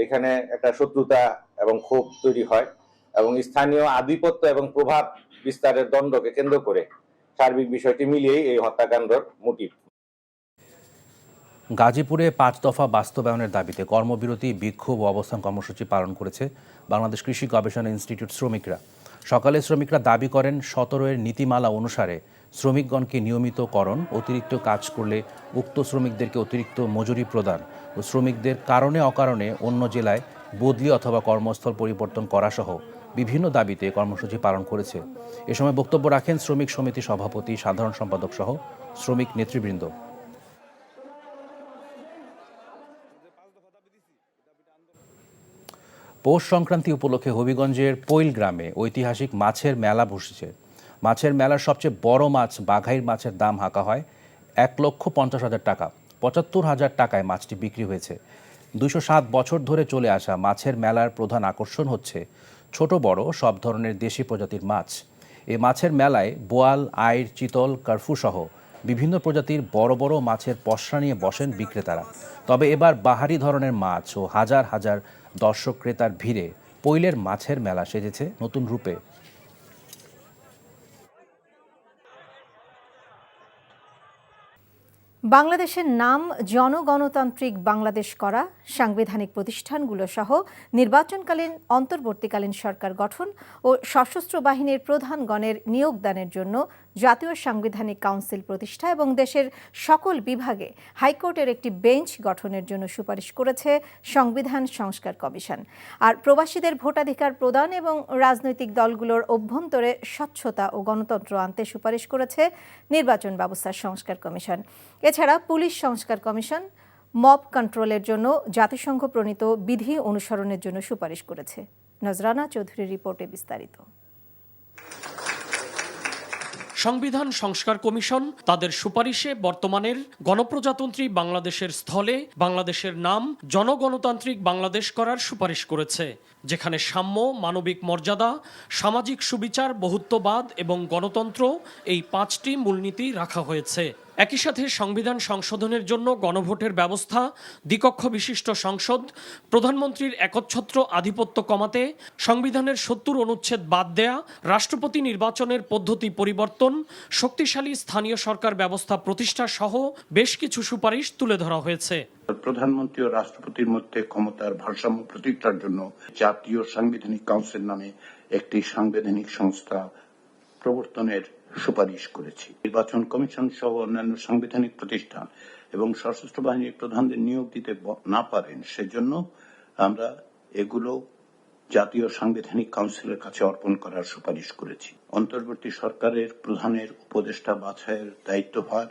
এখানে একটা শত্রুতা এবং ক্ষোভ তৈরি হয় এবং স্থানীয় আধিপত্য এবং প্রভাব বিস্তারের দ্বন্দ্বকে কেন্দ্র করে সার্বিক বিষয়টি মিলিয়েই এই হত্যাকাণ্ডের মোটিভ। গাজীপুরে 5 দফা বাস্তবায়নের দাবিতে কর্মবিরতি, বিক্ষোভ ও অবস্থান কর্মসূচি পালন করেছে বাংলাদেশ কৃষি গবেষণা ইনস্টিটিউট শ্রমিকরা। সকালে শ্রমিকরা দাবি করেন, 17 নীতিমালা অনুসারে শ্রমিকগণকে নিয়মিতকরণ, অতিরিক্ত কাজ করলে উক্ত শ্রমিকদেরকে অতিরিক্ত মজুরি প্রদান ও শ্রমিকদের কারণে অকারণে অন্য জেলায় বদলি অথবা কর্মস্থল পরিবর্তন করা সহ বিভিন্ন দাবিতে কর্মসূচি পালন করেছে। এ সময় বক্তব্য রাখেন শ্রমিক সমিতি সভাপতি, সাধারণ সম্পাদক সহ শ্রমিক নেতৃবৃন্দ। পৌষ সংক্রান্তি উপলক্ষে হবিগঞ্জের পৈল গ্রামে ঐতিহাসিক মাছের মেলা বসেছে। মাছের মেলার সবচেয়ে বড় মাছ বাঘাইর মাছের দাম হাঁকা হয় 1,50,000 টাকা। 75,000 টাকায় মাছটি বিক্রি হয়েছে। 207 বছর ধরে চলে আসা মাছের মেলার প্রধান আকর্ষণ হচ্ছে ছোট বড় সব ধরনের দেশি প্রজাতির মাছ। এই মাছের মেলায় বোয়াল, আইড়, চিতল, কার্ফু সহ বিভিন্ন প্রজাতির বড় বড় মাছের পসরা নিয়ে বসেন বিক্রেতারা। তবে এবার বাহারি ধরনের মাছ ও হাজার হাজার দর্শক ক্রেতার ভিড়ে পৈলের মাছের মেলা সেজেছে নতুন রূপে। বাংলাদেশের নাম জনগণতান্ত্রিক বাংলাদেশ করা, সাংবিধানিক প্রতিষ্ঠানগুলো সহ নির্বাচনকালীন অন্তর্বর্তীকালীন সরকার গঠন ও সশস্ত্র বাহিনীর প্রধানগণের নিয়োগদানের জন্য জাতীয় সাংবিধানিক কাউন্সিল প্রতিষ্ঠা এবং দেশের সকল বিভাগে হাইকোর্টের একটি বেঞ্চ গঠনের জন্য সুপারিশ করেছে সংবিধান সংস্কার কমিশন। আর প্রবাসীদের ভোটাধিকার প্রদান এবং রাজনৈতিক দলগুলোর অভ্যন্তরে স্বচ্ছতা ও গণতন্ত্র আনতে সুপারিশ করেছে নির্বাচন ব্যবস্থা সংস্কার কমিশন। এছাড়া পুলিশ সংস্কার কমিশন মব কন্ট্রোলের জন্য জাতিসংঘ প্রণীত বিধি অনুসরণের জন্য সুপারিশ করেছে। নজরানা চৌধুরীর রিপোর্টে বিস্তারিত। সংবিধান সংস্কার কমিশন তাদের সুপারিশে বর্তমানের গণপ্রজাতন্ত্রী বাংলাদেশের স্থলে বাংলাদেশের নাম জনগণতান্ত্রিক বাংলাদেশ করার সুপারিশ করেছে, যেখানে সাম্য, মানবিক মর্যাদা, সামাজিক সুবিচার, বহুত্ববাদ এবং গণতন্ত্র এই 5টি মূলনীতি রাখা হয়েছে। একই সাথে সংবিধান সংশোধনের জন্য গণভোটের ব্যবস্থা, দ্বিকক্ষ বিশিষ্ট সংসদ, প্রধানমন্ত্রীর একচ্ছত্র আধিপত্য কমাতে সংবিধানের 70 অনুচ্ছেদ বাদ দেয়া, রাষ্ট্রপতি নির্বাচনের পদ্ধতি পরিবর্তন, শক্তিশালী স্থানীয় সরকার ব্যবস্থা প্রতিষ্ঠা সহ বেশ কিছু সুপারিশ তুলে ধরা হয়েছে। প্রধানমন্ত্রী ও রাষ্ট্রপতির মধ্যে ক্ষমতার ভারসাম্য প্রতিষ্ঠার জন্য জাতীয় সাংবিধানিক কাউন্সিল নামে একটি সাংবিধানিক সংস্থা প্রবর্তনের সুপারিশ করেছি। নির্বাচন কমিশন সহ অন্যান্য সাংবিধানিক প্রতিষ্ঠান এবং সশস্ত্র বাহিনীর প্রধানদের নিয়োগ দিতে না পারেন, সেজন্য আমরা এগুলো জাতীয় সাংবিধানিক কাউন্সিলের কাছে অর্পণ করার সুপারিশ করেছি। অন্তর্বর্তী সরকারের প্রধানের উপদেষ্টা বাছাইয়ের দায়িত্বভার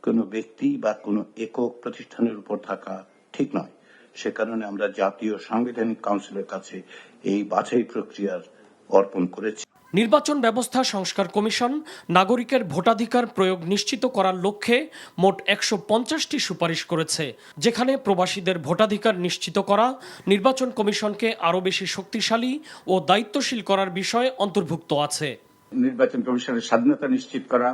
কোনো ব্যক্তি বা কোনো একক প্রতিষ্ঠানের উপর থাকা ঠিক নয়। সে কারণে আমরা জাতীয় সাংবিধানিক কাউন্সিলের কাছে এই বাছাই প্রক্রিয়ার অর্পণ করেছি। নির্বাচন ব্যবস্থা সংস্কার কমিশন নাগরিকের ভোটাধিকার প্রয়োগ নিশ্চিত করার লক্ষ্যে মোট 150টি সুপারিশ করেছে, যেখানে প্রবাসীদের ভোটাধিকার নিশ্চিত করা, নির্বাচন কমিশনকে আরও বেশি শক্তিশালী ও দায়িত্বশীল করার বিষয় অন্তর্ভুক্ত আছে। নির্বাচন কমিশনের স্বাধীনতা নিশ্চিত করা,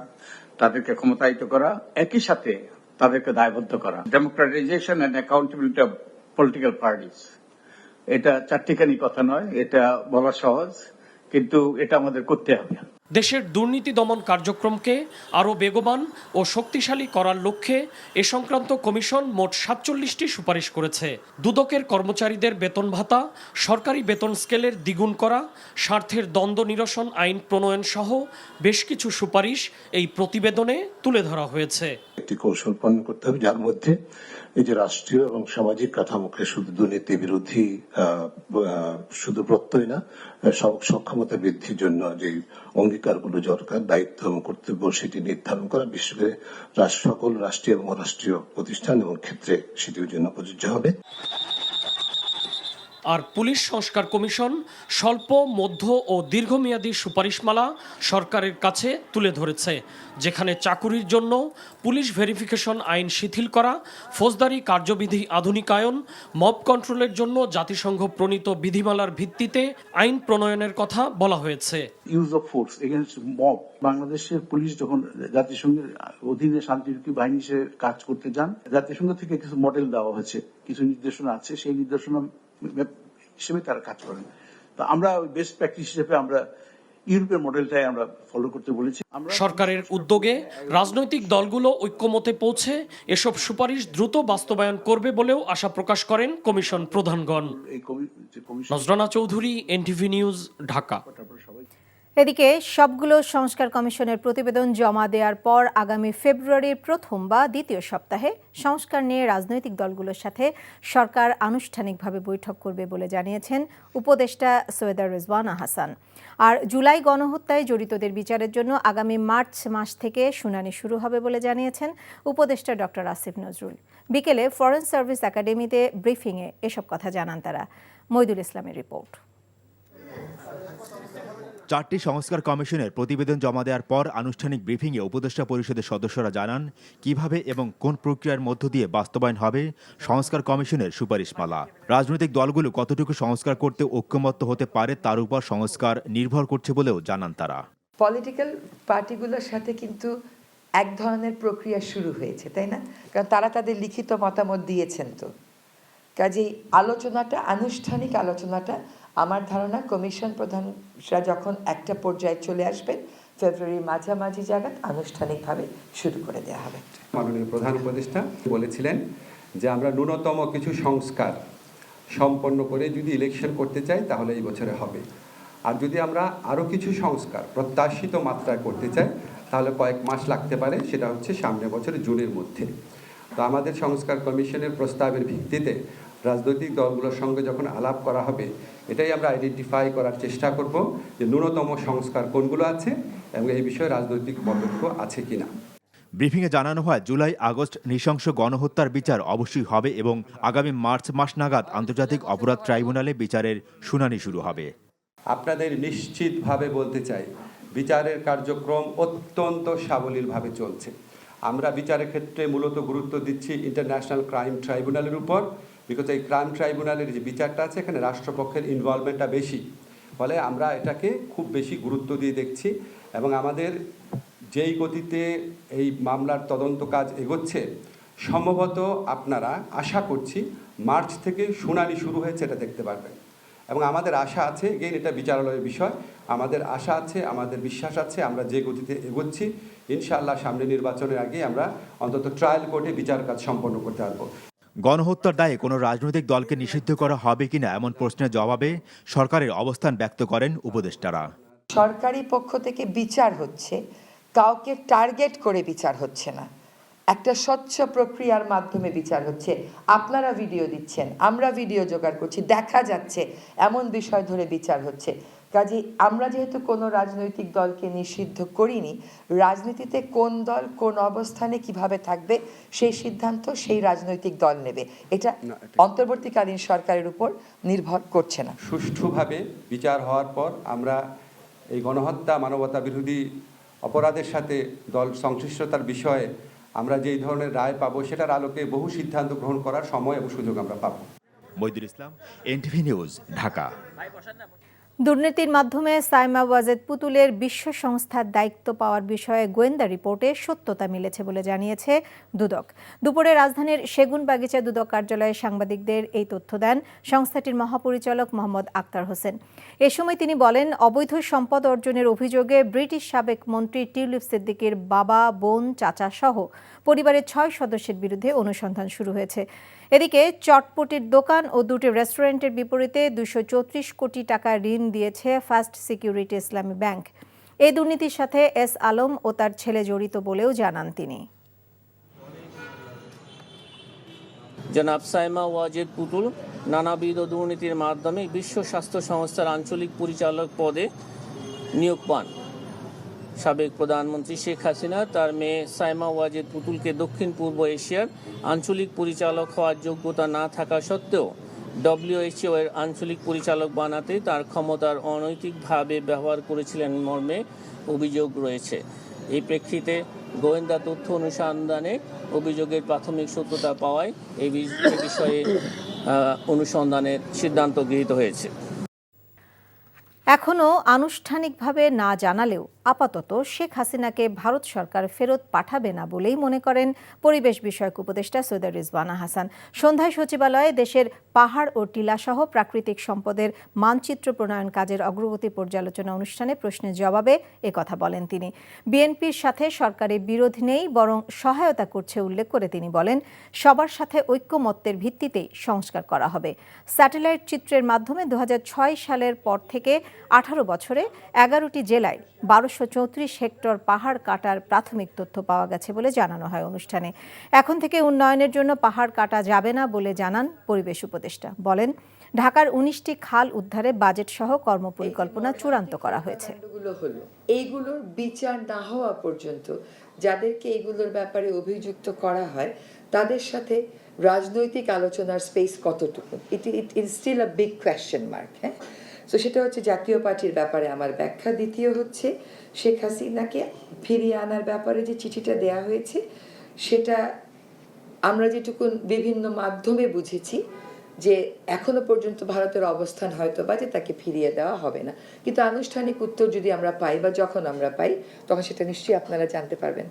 তাদেরকে ক্ষমতায়িত করা, একই সাথে তাদেরকে দায়বদ্ধ করা। Democratization and accountability of political parties, এটা চারটিখানি কথা নয়, এটা বলা সহজ, কিন্তু এটা আমাদের করতে হবে। দেশের দুর্নীতি দমন কার্যক্রমকে আরও বেগবান ও শক্তিশালী করার লক্ষ্যে এ সংক্রান্ত কমিশন মোট ৪৭টি সুপারিশ করেছে। দুদকের কর্মচারীদের বেতন ভাতা, সরকারি বেতন স্কেলের দ্বিগুণ করা, স্বার্থের দ্বন্দ্ব নিরসন আইন প্রণয়ন সহ বেশ কিছু সুপারিশ এই প্রতিবেদনে তুলে ধরা হয়েছে। একটি কৌশল প্রণয়ন করতে হবে যার মধ্যে এই যে রাষ্ট্রীয় এবং সামাজিক কাঠামোকে শুধু দুর্নীতি বিরোধী শুধু প্রত্যয় না, সক্ষমতা বৃদ্ধির জন্য যে অঙ্গীকারগুলো দরকার, দায়িত্ব এবং কর্তব্য সেটি নির্ধারণ করা, বিশেষ করে সকল রাষ্ট্রীয় এবং অরাষ্ট্রীয় প্রতিষ্ঠান এবং ক্ষেত্রে সেটির জন্য প্রযোজ্য হবে। আর পুলিশ সংস্কার কমিশন স্বল্প, মধ্য ও দীর্ঘমেয়াদী সুপারিশমালা সরকারের কাছে তুলে ধরেছে, যেখানে চাকুরির জন্য পুলিশ ভেরিফিকেশন আইন শিথিল করা, ফৌজদারি কার্যবিধি আধুনিকায়ন, মব কন্ট্রোলের জন্য জাতিসংঘ প্রণীত বিধিমালার ভিত্তিতে আইন প্রণয়নের কথা বলা হয়েছে। Use of force against mob, বাংলাদেশের পুলিশ যখন জাতিসংঘের অধীনে শান্তিরক্ষী বাহিনী হিসেবে কাজ করতে যান, জাতিসংঘ থেকে কিছু মডেল দেওয়া হয়েছে, কিছু নির্দেশনা আছে, সেই নির্দেশনা হিসেবে তারা কাজ করেন। তো আমরা বেস্ট প্র্যাকটিস হিসেবে আমরা ইউরোপের মডেলটাই আমরা ফলো করতে বলেছি। সরকারের উদ্যোগে রাজনৈতিক দলগুলো ঐক্যমতে পৌঁছে এসব সুপারিশ দ্রুত বাস্তবায়ন করবে বলেও আশা প্রকাশ করেন কমিশন প্রধানগণ। Nazrana Chowdhury, NTV news, Dhaka. এদিকে সবগুলো সংস্কার কমিশনের প্রতিবেদন জমা দেওয়ার পর আগামী ফেব্রুয়ারির প্রথম বা দ্বিতীয় সপ্তাহে সংস্কার নিয়ে রাজনৈতিক দলগুলোর সাথে সরকার আনুষ্ঠানিকভাবে বৈঠক করবে বলে জানিয়েছেন উপদেষ্টা সৈয়দা রেজওয়ানা হাসান। আর জুলাই গণহত্যায় জড়িতদের বিচারের জন্য আগামী মার্চ মাস থেকে শুনানি শুরু হবে বলে জানিয়েছেন উপদেষ্টা ডক্টর আসিফ নজরুল। বিকেলে ফরেন সার্ভিস একাডেমিতে ব্রিফিংয়ে এসব কথা জানান তারা। মইদুল ইসলামের রিপোর্ট। 4টি সংস্কার কমিশনের প্রতিবেদন জমা দেওয়ার পর আনুষ্ঠানিক ব্রিফিংয়ে উপদেষ্টা পরিষদের সদস্যরা জানান কিভাবে এবং কোন প্রক্রিয়ার মধ্য দিয়ে বাস্তবায়ন হবে সংস্কার কমিশনের সুপারিশমালা। রাজনৈতিক দলগুলো কতটুকু সংস্কার করতে ঐক্যমত্য হতে পারে তার উপর সংস্কার নির্ভর করছে বলেও জানান তারা। পলিটিক্যাল পার্টিগুলোর সাথে কিন্তু এক ধরনের প্রক্রিয়া শুরু হয়েছে, তাই না? কারণ তারা তাদের লিখিত মতামত দিয়েছেন। তো কাজেই আলোচনাটা, আনুষ্ঠানিক আলোচনাটা আমার ধারণা কমিশন প্রধানরা যখন একটা পর্যায়ে চলে আসবেন ফেব্রুয়ারি মাঝামাঝি জায়গায় আনুষ্ঠানিকভাবে শুরু করে দেওয়া হবে। মাননীয় প্রধান উপদেষ্টা বলেছিলেন যে আমরা ন্যূনতম কিছু সংস্কার সম্পন্ন করে যদি ইলেকশন করতে চাই তাহলে এই বছরে হবে, আর যদি আমরা আরও কিছু সংস্কার প্রত্যাশিত মাত্রায় করতে চাই তাহলে কয়েক মাস লাগতে পারে, সেটা হচ্ছে সামনের বছরের জুনের মধ্যে। তো আমাদের সংস্কার কমিশনের প্রস্তাবের ভিত্তিতে রাজনৈতিক দলগুলোর সঙ্গে যখন আলাপ করা হবে এটাই আমরা আইডেন্টিফাই করার চেষ্টা করব যে ন্যূনতম সংস্কার কোনগুলো আছে এবং এই বিষয়ে রাজনৈতিক মতৈক্য আছে কিনা। ব্রিফিংয়ে জানানো হয় জুলাই আগস্ট নৃশংস গণহত্যার বিচার অবশ্যই হবে এবং আগামী মার্চ মাস নাগাদ আন্তর্জাতিক অপরাধ ট্রাইব্যুনালে বিচারের শুনানি শুরু হবে। আপনাদের নিশ্চিতভাবে বলতে চাই বিচারের কার্যক্রম অত্যন্ত সাবলীলভাবে চলছে। আমরা বিচারের ক্ষেত্রে মূলত গুরুত্ব দিচ্ছি ইন্টারন্যাশনাল ক্রাইম ট্রাইব্যুনালের উপর, বিকজ এই ক্রাইম ট্রাইব্যুনালের যে বিচারটা আছে এখানে রাষ্ট্রপক্ষের ইনভলভমেন্টটা বেশি, ফলে আমরা এটাকে খুব বেশি গুরুত্ব দিয়ে দেখছি এবং আমাদের যেই গতিতে এই মামলার তদন্ত কাজ এগোচ্ছে সম্ভবত আপনারা আশা করছি মার্চ থেকে শুনানি শুরু হয়েছে এটা দেখতে পারবেন। এবং আমাদের আশা আছে, এগেইন এটা বিচারালয়ের বিষয়, আমাদের আশা আছে, আমাদের বিশ্বাস আছে আমরা যে গতিতে এগোচ্ছি ইনশাআল্লাহ সামনে নির্বাচনের আগে আমরা অন্তত ট্রায়াল কোর্টে বিচার কাজ সম্পন্ন করতে পারবো। গণহত্যার দায়ে কোনো রাজনৈতিক দলকে নিষিদ্ধ করা হবে কিনা এমন প্রশ্নের জবাবে সরকারের অবস্থান ব্যক্ত করেন উপদেষ্টারা। সরকারি পক্ষ থেকে বিচার হচ্ছে, কাউকে টার্গেট করে বিচার হচ্ছে না, একটা স্বচ্ছ প্রক্রিয়ার মাধ্যমে বিচার হচ্ছে। আপনারা ভিডিও দিচ্ছেন, আমরা ভিডিও জোগাড় করছি, দেখা যাচ্ছে এমন বিষয় ধরে বিচার হচ্ছে। কাজে আমরা যেহেতু কোনো রাজনৈতিক দলকে নিষিদ্ধ করিনি, রাজনীতিতে কোন দল কোন অবস্থানে কিভাবে থাকবে সেই সিদ্ধান্ত সেই রাজনৈতিক দল নেবে, এটা অন্তর্বর্তীকালীন সরকারের উপর নির্ভর করছে না। সুষ্ঠুভাবে বিচার হওয়ার পর আমরা এই গণহত্যা মানবতা বিরোধী অপরাধের সাথে দল সংশ্লিষ্টতার বিষয়ে আমরা যেই ধরনের রায় পাবো সেটার আলোকে বহু সিদ্ধান্ত গ্রহণ করার সময় এবং সুযোগ আমরা পাবো। মইদুল ইসলাম, এনটিভি নিউজ, ঢাকা। দুর্নীতির মাধ্যমে সাইমা ওয়াজেদ পুতুলের বিশ্ব সংস্থার দায়িত্ব পাওয়ার বিষয়ে গোয়েন্দা রিপোর্টে সত্যতা মিলেছে বলে জানিয়েছে দুদক। দুপুরে রাজধানীর সেগুনবাগিচা দুদক কার্যালয়ে সাংবাদিকদের এই তথ্য দেন সংস্থাটির মহাপরিচালক মোহাম্মদ আক্তার হোসেন। এ সময় তিনি বলেন, অবৈধ সম্পদ অর্জনের অভিযোগে ব্রিটিশ সাবেক মন্ত্রী টিউলিপ সিদ্দিকীর বাবা, বোন, চাচা সহ পরিবারের 6 সদস্যের বিরুদ্ধে অনুসন্ধান শুরু হয়েছে। এদিকে চটপটির দোকান ও দুটি রেস্টুরেন্টের বিপরীতে 234 কোটি টাকা ঋণ দিয়েছে ফার্স্ট সিকিউরিটি ইসলামী ব্যাংক। এই দুর্নীতির সাথে এস আলম ও তার ছেলে জড়িত বলেও জানান তিনি। জনাব সাইমা ওয়াজেদ পুতুল নানাবিধ দুর্নীতির মাধ্যমে বিশ্ব স্বাস্থ্য সংস্থার আঞ্চলিক পরিচালক পদে নিয়োগ পান। সাবেক প্রধানমন্ত্রী শেখ হাসিনা তার মেয়ে সাইমা ওয়াজেদ পুতুলকে দক্ষিণ পূর্ব এশিয়ার আঞ্চলিক পরিচালক হওয়ার যোগ্যতা না থাকা সত্ত্বেও WHO এর আঞ্চলিক পরিচালক বানাতে তার ক্ষমতার অনৈতিকভাবে ব্যবহার করেছিলেন মর্মে অভিযোগ রয়েছে। এই প্রেক্ষিতে গোয়েন্দা তথ্য অনুসন্ধানে অভিযোগের প্রাথমিক সত্যতা পাওয়ায় এই বিষয়ে অনুসন্ধানের সিদ্ধান্ত গৃহীত হয়েছে। এখনও আনুষ্ঠানিকভাবে না জানালেও আপাতত শেখ হাসিনাকে ভারত সরকার ফেরত পাঠাবে না বলেই মনে করেন পরিবেশ বিষয়ক উপদেষ্টা সৈয়দা রিজওয়ানা হাসান। সন্ধ্যায় সচিবালয়ে দেশের পাহাড় ও টিলাসহ প্রাকৃতিক সম্পদের মানচিত্র প্রণয়ন কাজের অগ্রগতি পর্যালোচনা অনুষ্ঠানে প্রশ্নের জবাবে একথা বলেন তিনি। বিএনপির সাথে সরকারের বিরোধ নেই, বরং সহায়তা করছে উল্লেখ করে তিনি বলেন, সবার সাথে ঐক্যমত্যের ভিত্তিতেই সংস্কার করা হবে। স্যাটেলাইট চিত্রের মাধ্যমে 2006 সালের পর থেকে 18 বছরে 11টি জেলায় 1234 হেক্টর পাহাড় কাটার প্রাথমিক তথ্য পাওয়া গেছে বলে জানানো হয় অনুষ্ঠানে। এখন থেকে উন্নয়নের জন্য পাহাড় কাটা যাবে না বলে জানান পরিবেশ উপদেষ্টা। বলেন, ঢাকার 19টি খাল উদ্ধারে বাজেট সহ কর্মপরিকল্পনা চূড়ান্ত করা হয়েছে। এইগুলোর বিচার না হওয়া পর্যন্ত যাদেরকে এইগুলোর ব্যাপারে অভিযুক্ত করা হয় তাদের সাথে রাজনৈতিক আলোচনার স্পেস কতটুকু, it is still a big question mark. হ্যাঁ, তো সেটা হচ্ছে জাতীয় পার্টির ব্যাপারে আমার ব্যাখ্যা। দ্বিতীয় হচ্ছে শেখ হাসিনাকে ফিরিয়ে আনার ব্যাপারে যে চিঠিটা দেয়া হয়েছে সেটা আমরা যেটুকু বিভিন্ন মাধ্যমে বুঝেছি যে এখনো পর্যন্ত ভারতের অবস্থান হয়তো বা যে তাকে ফিরিয়ে দেওয়া হবে না, কিন্তু আনুষ্ঠানিক উত্তর যদি আমরা পাই বা যখন আমরা পাই তখন সেটা নিশ্চয়ই আপনারা জানতে পারবেন।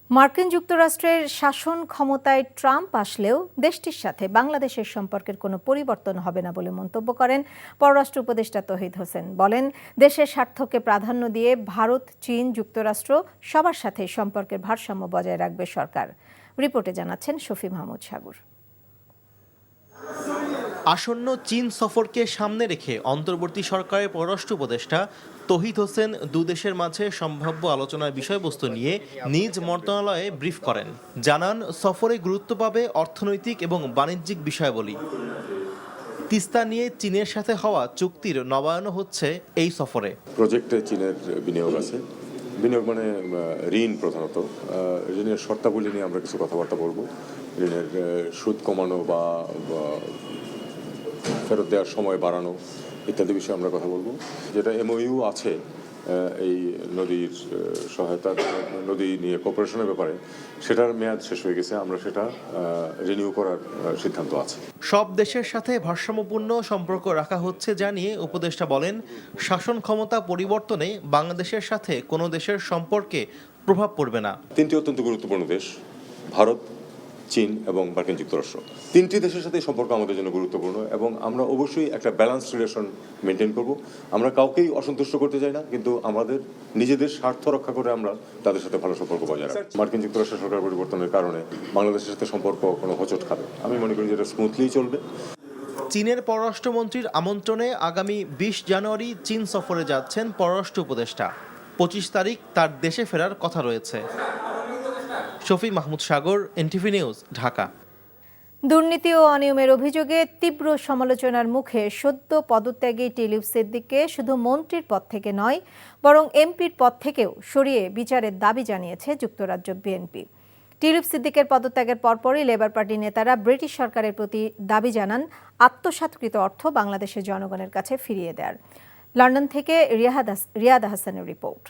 মার্কিন যুক্তরাষ্ট্রের শাসন ক্ষমতায় ট্রাম্প আসলেও দেশটির সাথে বাংলাদেশের সম্পর্কের কোনো পরিবর্তন হবে না বলে মন্তব্য করেন পররাষ্ট্র উপদেষ্টা তৌহিদ হোসেন। বলেন, দেশের স্বার্থকে প্রাধান্য দিয়ে ভারত, চীন, যুক্তরাষ্ট্র সবার সাথে সম্পর্কের ভারসাম্য বজায় রাখবে সরকার। রিপোর্টে জানাচ্ছেন শফি মাহমুদ সাগর। আসন্ন চীন সফরকে সামনে রেখে অন্তর্বর্তী সরকারের পররাষ্ট্র উপদেষ্টা তৌহিদ হোসেন দুদেশের মাঝে সম্ভাব্য আলোচনার বিষয়বস্তু নিয়ে নিজ মন্ত্রণালয়ে ব্রিফ করেন। জানান, সফরে গুরুত্ব পাবে অর্থনৈতিক এবং বাণিজ্যিক বিষয়াবলী। তিস্তা নিয়ে চীনের সাথে হওয়া চুক্তির নবায়নও হচ্ছে এই সফরে। প্রজেক্টে চীনের বিনিয়োগ আছে, বিনিয়োগ মানে ঋণ, প্রধানত ঋণের শর্তাবলী নিয়ে আমরা কিছু কথাবার্তা বলবো। ঋণের সুদ কমানো বা ফেরত দেওয়ার সময় বাড়ানো ইত্যাদি বিষয়ে আমরা কথা বলবো। যেটা MOU আছে এই নদীর সহায়তা, নদী নিয়ে কোঅপারেশনের ব্যাপারে, সেটার মেয়াদ শেষ হয়ে গেছে, আমরা সেটা রিনিউ করার সিদ্ধান্ত আছে। সব দেশের সাথে ভারসাম্যপূর্ণ সম্পর্ক রাখা হচ্ছে জানিয়ে উপদেষ্টা বলেন, শাসন ক্ষমতা পরিবর্তনে বাংলাদেশের সাথে কোনো দেশের সম্পর্কে প্রভাব পড়বে না। তিনটি অত্যন্ত গুরুত্বপূর্ণ দেশ, ভারত, চীন এবং মার্কিন যুক্তরাষ্ট্র। তিনটি দেশের সাথে সম্পর্ক আমাদের জন্য গুরুত্বপূর্ণ এবং আমরা অবশ্যই একটা ব্যালেন্স রিলেশন মেনটেন করব। আমরা কাউকেই অসন্তুষ্ট করতে চাই না, কিন্তু আমাদের নিজেদের স্বার্থ রক্ষা করে আমরা তাদের সাথে ভালো সম্পর্ক বজায় রাখব। মার্কিন যুক্তরাষ্ট্র সরকার পরিবর্তনের কারণে বাংলাদেশের সাথে সম্পর্ক কোনো হোঁচট খাবে, আমি মনে করি যেটা স্মুথলি চলবে। চীনের পররাষ্ট্রমন্ত্রীর আমন্ত্রণে আগামী 20 জানুয়ারি চীন সফরে যাচ্ছেন পররাষ্ট্র উপদেষ্টা। 25 তারিখ তার দেশে ফেরার কথা রয়েছে। শফি মাহমুদ সাগর, NTV নিউজ, ঢাকা। দুর্নীতি ও অনিয়মের অভিযোগে তীব্র সমালোচনার মুখে সদ্য পদত্যাগী টিউলিপ সিদ্দিককে শুধু মন্ত্রীর পদ থেকে নয়, বরং এমপির পদ থেকেও সরিয়ে বিচারের দাবি জানিয়েছে যুক্তরাজ্য বিএনপি। টিউলিপ সিদ্দিকের পদত্যাগের পরপরই লেবার পার্টি নেতারা ব্রিটিশ সরকারের প্রতি দাবি জানান আত্মসাৎকৃত অর্থ বাংলাদেশের জনগণের কাছে ফিরিয়ে দেওয়ার। লন্ডন থেকে রিয়াদ হাসানের রিপোর্ট।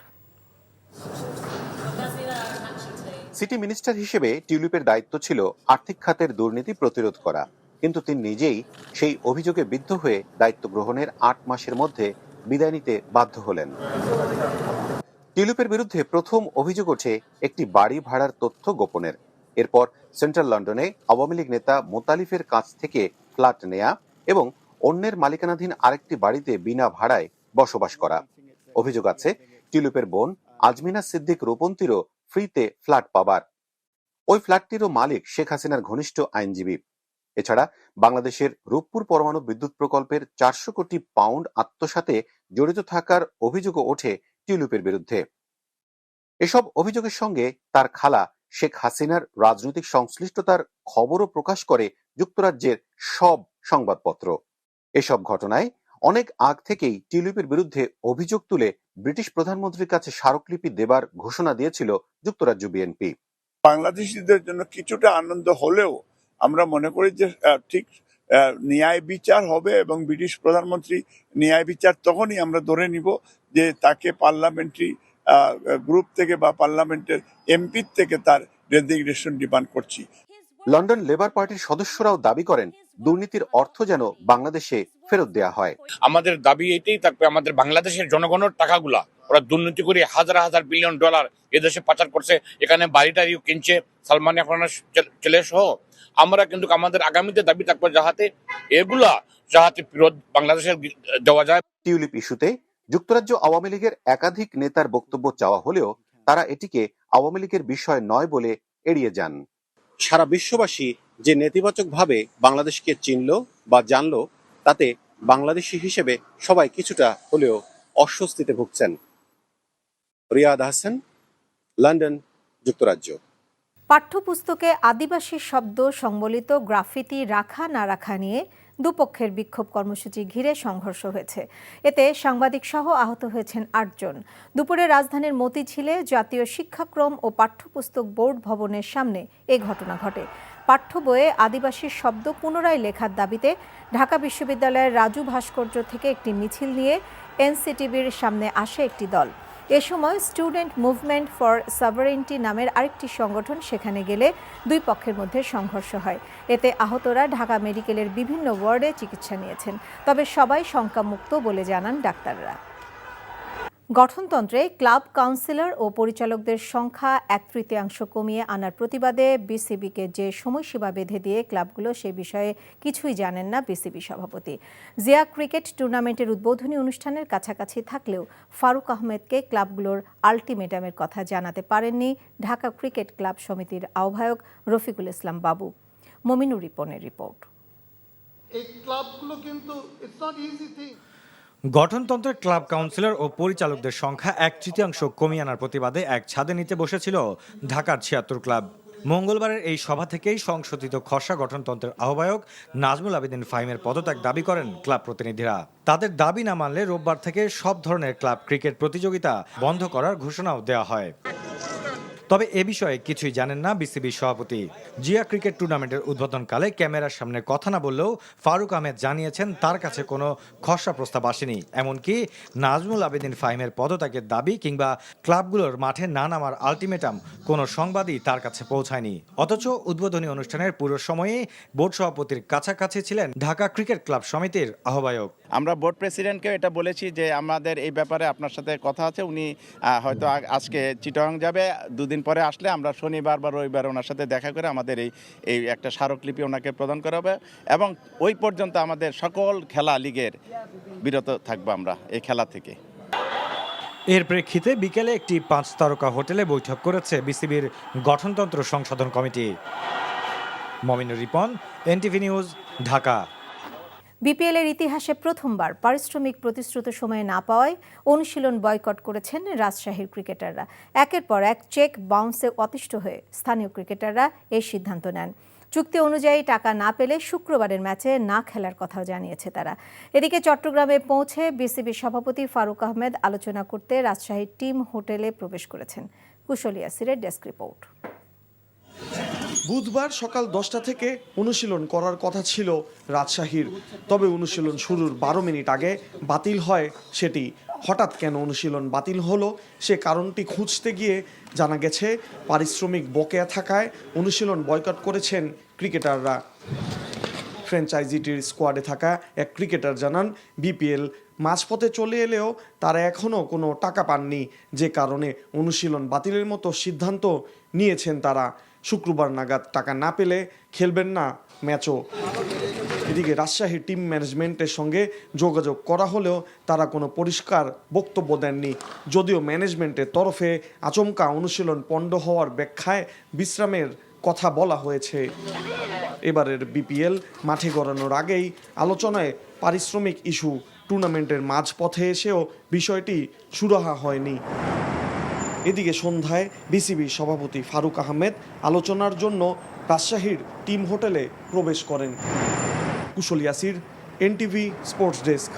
সিটি মিনিস্টার হিসেবে টিউলিপের দায়িত্ব ছিল আর্থিক খাতের দুর্নীতি প্রতিরোধ করা, কিন্তু তিনি নিজেই সেই অভিযোগে বিদ্ধ হয়ে দায়িত্ব গ্রহণের ৮ মাসের মধ্যে বিদায় নিতে বাধ্য হলেন। টিউলিপের বিরুদ্ধে প্রথম অভিযোগ ওঠে একটি বাড়ি ভাড়ার তথ্য গোপনের। এরপর সেন্ট্রাল লন্ডনে আওয়ামী লীগ নেতা মোতালিফের কাছ থেকে ফ্ল্যাট নেয়া এবং অন্যের মালিকানাধীন আরেকটি বাড়িতে বিনা ভাড়ায় বসবাস করা। অভিযোগ আছে টিউলিপের বোন আজমিনা সিদ্দিক রূপন্তীরও ফ্রিতে ফ্ল্যাট পাবার। ওই ফ্ল্যাটটিরও মালিক শেখ হাসিনার ঘনিষ্ঠ আইনজীবী। এছাড়া বাংলাদেশের রূপপুর পরমাণু বিদ্যুৎ প্রকল্পের ৪০০ কোটি পাউন্ড আত্মসাতে জড়িত থাকার অভিযোগও ওঠে টিউলিপের বিরুদ্ধে। এসব অভিযোগের সঙ্গে তার খালা শেখ হাসিনার রাজনৈতিক সংশ্লিষ্টতার খবরও প্রকাশ করে যুক্তরাজ্যের সব সংবাদপত্র। এসব ঘটনায় অনেক আগ থেকেই টিউলিপের বিরুদ্ধে অভিযোগ তুলে ব্রিটিশ প্রধানমন্ত্রীর কাছে স্মারকলিপি দেবার ঘোষণা দিয়েছিল যুক্তরাজ্য বিএনপি। বাংলাদেশিদের জন্য কিছুটা আনন্দ হলেও আমরা মনে করি যে ঠিক ন্যায় বিচার হবে এবং ব্রিটিশ প্রধানমন্ত্রী ন্যায় বিচার তখনই আমরা ধরে নিব যে তাকে পার্লামেন্টারি গ্রুপ থেকে বা পার্লামেন্টের এমপির থেকে তার রেজিগনেশন ডিমান্ড করছি। লন্ডন লেবার পার্টির সদস্যরাও দাবি করেন দুর্নীতির অর্থ যেন বাংলাদেশে ফেরত দেয়া হয়। আমাদের দাবি এটাই থাকবে, আমাদের বাংলাদেশের জনগণের টাকাগুলা ওরা দুর্নীতি করে হাজার হাজার বিলিয়ন ডলার এদেশে পাচার করছে, এখানে বাড়িটারিও কিনছে সালমান খানের ছেলে সহ। আমরা কিন্তু আমাদের আগামীতে দাবি থাকবে যাতে ফেরত বাংলাদেশে দেওয়া যায়। টিউলিপ ইস্যুতে যুক্তরাজ্য আওয়ামী লীগের একাধিক নেতার বক্তব্য চাওয়া হলেও তারা এটিকে আওয়ামী লীগের বিষয় নয় বলে এড়িয়ে যান। সারা বিশ্ববাসী যে নেতিবাচকভাবে বাংলাদেশকে চিনল বা জানল, তাতে বাংলাদেশি হিসেবে সবাই কিছুটা হলেও অস্বস্তিতে ভুগছেন। রিয়াদ হাসান, লন্ডন, যুক্তরাজ্য। পাঠ্যপুস্তকে আদিবাসী শব্দ সংবলিত গ্রাফিতি রাখা না রাখা নিয়ে দুপক্ষের বিক্ষোভ কর্মসূচি ঘিরে সংঘর্ষ হয়েছে। এতে সাংবাদিক সহ আহত হয়েছেন ৮ জন। দুপুরে রাজধানীর মতিঝিলে জাতীয় শিক্ষাক্রম ও পাঠ্যপুস্তক বোর্ড ভবনের সামনে এ ঘটনা ঘটে। পাঠ্য বইয়ে আদিবাসী শব্দ পুনরায় লেখার দাবিতে ঢাকা বিশ্ববিদ্যালয়ের রাজু ভাস্কর্য থেকে একটি মিছিল নিয়ে এনসিটিবির সামনে আসে একটি দল। এ সময় স্টুডেন্ট মুভমেন্ট ফর সভারেন্টি নামের আরেকটি সংগঠন সেখানে গেলে দুই পক্ষের মধ্যে সংঘর্ষ হয়। এতে আহতরা ঢাকা মেডিকেলের বিভিন্ন ওয়ার্ডে চিকিৎসা নিয়েছেন, তবে সবাই শঙ্কামুক্ত বলে জানান ডাক্তাররা। গঠনতন্ত্রে ক্লাব কাউন্সিলর ও পরিচালকদের সংখ্যা 1/3 কমিয়ে আনার প্রতিবাদে বিসিবিকে যে সময়সীমা বেঁধে দিয়ে ক্লাবগুলো সে বিষয়ে কিছুই জানেন না বিসিবি সভাপতি। জিয়া ক্রিকেট টুর্নামেন্টের উদ্বোধনী অনুষ্ঠানের কাছাকাছি থাকলেও ফারুক আহমেদকে ক্লাবগুলোর আলটিমেটামের কথা জানাতে পারেননি ঢাকা ক্রিকেট ক্লাব সমিতির আহ্বায়ক রফিকুল ইসলাম বাবু। মমিনুর রিপনের রিপোর্ট। এই ক্লাবগুলো কিন্তু ইটস নট ইজি থিং। গঠনতন্ত্রের ক্লাব কাউন্সিলর ও পরিচালকদের সংখ্যা 1/3 কমিয়ে আনার প্রতিবাদে এক ছাদে নিতে বসেছিল ঢাকার 76 ক্লাব। মঙ্গলবারের এই সভা থেকেই সংশোধিত খসড়া গঠনতন্ত্রের আহ্বায়ক নাজমুল আবেদিন ফাহিমের পদত্যাগ দাবি করেন ক্লাব প্রতিনিধিরা। তাদের দাবি না মানলে রোববার থেকে সব ধরনের ক্লাব ক্রিকেট প্রতিযোগিতা বন্ধ করার ঘোষণাও দেওয়া হয়। তবে এ বিষয়ে কিছুই জানেন না বিসিবির সভাপতি। জিয়া ক্রিকেট টুর্নামেন্টের উদ্বোধনকালে ক্যামেরার সামনে কথা না বললেও ফারুক আহমেদ জানিয়েছেন তার কাছে কোনো খসড়া প্রস্তাব আসেনি। এমনকি নাজমুল আবেদিন ফাহিমের পদত্যাগের দাবি কিংবা ক্লাবগুলোর মাঠে না নামার আলটিমেটাম কোনো সংবাদই তার কাছে পৌঁছায়নি। অথচ উদ্বোধনী অনুষ্ঠানের পুরো সময়ে বোর্ড সভাপতির কাছাকাছি ছিলেন ঢাকা ক্রিকেট ক্লাব সমিতির আহ্বায়ক। আমরা বোর্ড প্রেসিডেন্টকে এটা বলেছি যে আমাদের এই ব্যাপারে আপনার সাথে কথা আছে। উনি হয়তো আজকে চিটাগাং যাবে, দুদিন পরে আসলে আমরা শনিবার বা রবিবার ওনার সাথে দেখা করে আমাদের এই একটা স্মারকলিপি ওনাকে প্রদান করা হবে এবং ওই পর্যন্ত আমাদের সকল খেলা লিগের বিরত থাকবো আমরা এই খেলা থেকে। এর প্রেক্ষিতে বিকেলে একটি 5 তারকা হোটেলে বৈঠক করেছে বিসিবির গঠনতন্ত্র সংশোধন committee. Mominur Ripon, NTV news, Dhaka. BPL এর ইতিহাসে প্রথমবার পারিশ্রমিক প্রতিশ্রুত সময়ে না পাওয়ায় অনুশীলন বয়কট করেছেন রাজশাহীর ক্রিকেটাররা। একের পর এক চেক বাউন্সে অতিষ্ঠ হয়ে স্থানীয় ক্রিকেটাররা এই সিদ্ধান্ত নেন। চুক্তি অনুযায়ী টাকা না পেলে শুক্রবারের ম্যাচে না খেলার কথাও জানিয়েছে তারা। এদিকে চট্টগ্রামে পৌঁছে বিসিবি সভাপতি ফারুক আহমেদ আলোচনা করতে রাজশাহীর টিম হোটেলে প্রবেশ করেছেন। কুশলী আসিরের ডেস্ক রিপোর্ট। বুধবার সকাল 10টা থেকে অনুশীলন করার কথা ছিল রাজশাহীর, তবে অনুশীলন শুরুর 12 মিনিট আগে বাতিল হয় সেটি। হঠাৎ কেন অনুশীলন বাতিল হলো সে কারণটি খুঁজতে গিয়ে জানা গেছে পারিশ্রমিক বকেয়া থাকায় অনুশীলন বয়কট করেছেন ক্রিকেটাররা। ফ্র্যাঞ্চাইজিটির স্কোয়াডে থাকা এক ক্রিকেটার জানান, বিপিএল মাঝপথে চলে এলেও তারা এখনও কোনো টাকা পাননি, যে কারণে অনুশীলন বাতিলের মতো সিদ্ধান্ত নিয়েছেন তারা। শুক্রবার নাগাদ টাকা না পেলে খেলবেন না ম্যাচও। এদিকে রাজশাহী টিম ম্যানেজমেন্টের সঙ্গে যোগাযোগ করা হলেও তারা কোনো পরিষ্কার বক্তব্য দেননি। যদিও ম্যানেজমেন্টের তরফে আচমকা অনুশীলন পণ্ড হওয়ার ব্যাখ্যায় বিশ্রামের কথা বলা হয়েছে। এবারের বিপিএল মাঠে গড়ানোর আগেই আলোচনায় পারিশ্রমিক ইস্যু। টুর্নামেন্টের মাঝপথে এসেও বিষয়টি সুরাহা হয়নি। এদিকে সন্ধ্যায় বিসিবি সভাপতি ফারুক আহমেদ আলোচনার জন্য রাজশাহীর টিম হোটেলে প্রবেশ করেন। কুশল ইয়াসির, এনটিভি স্পোর্টস ডেস্ক।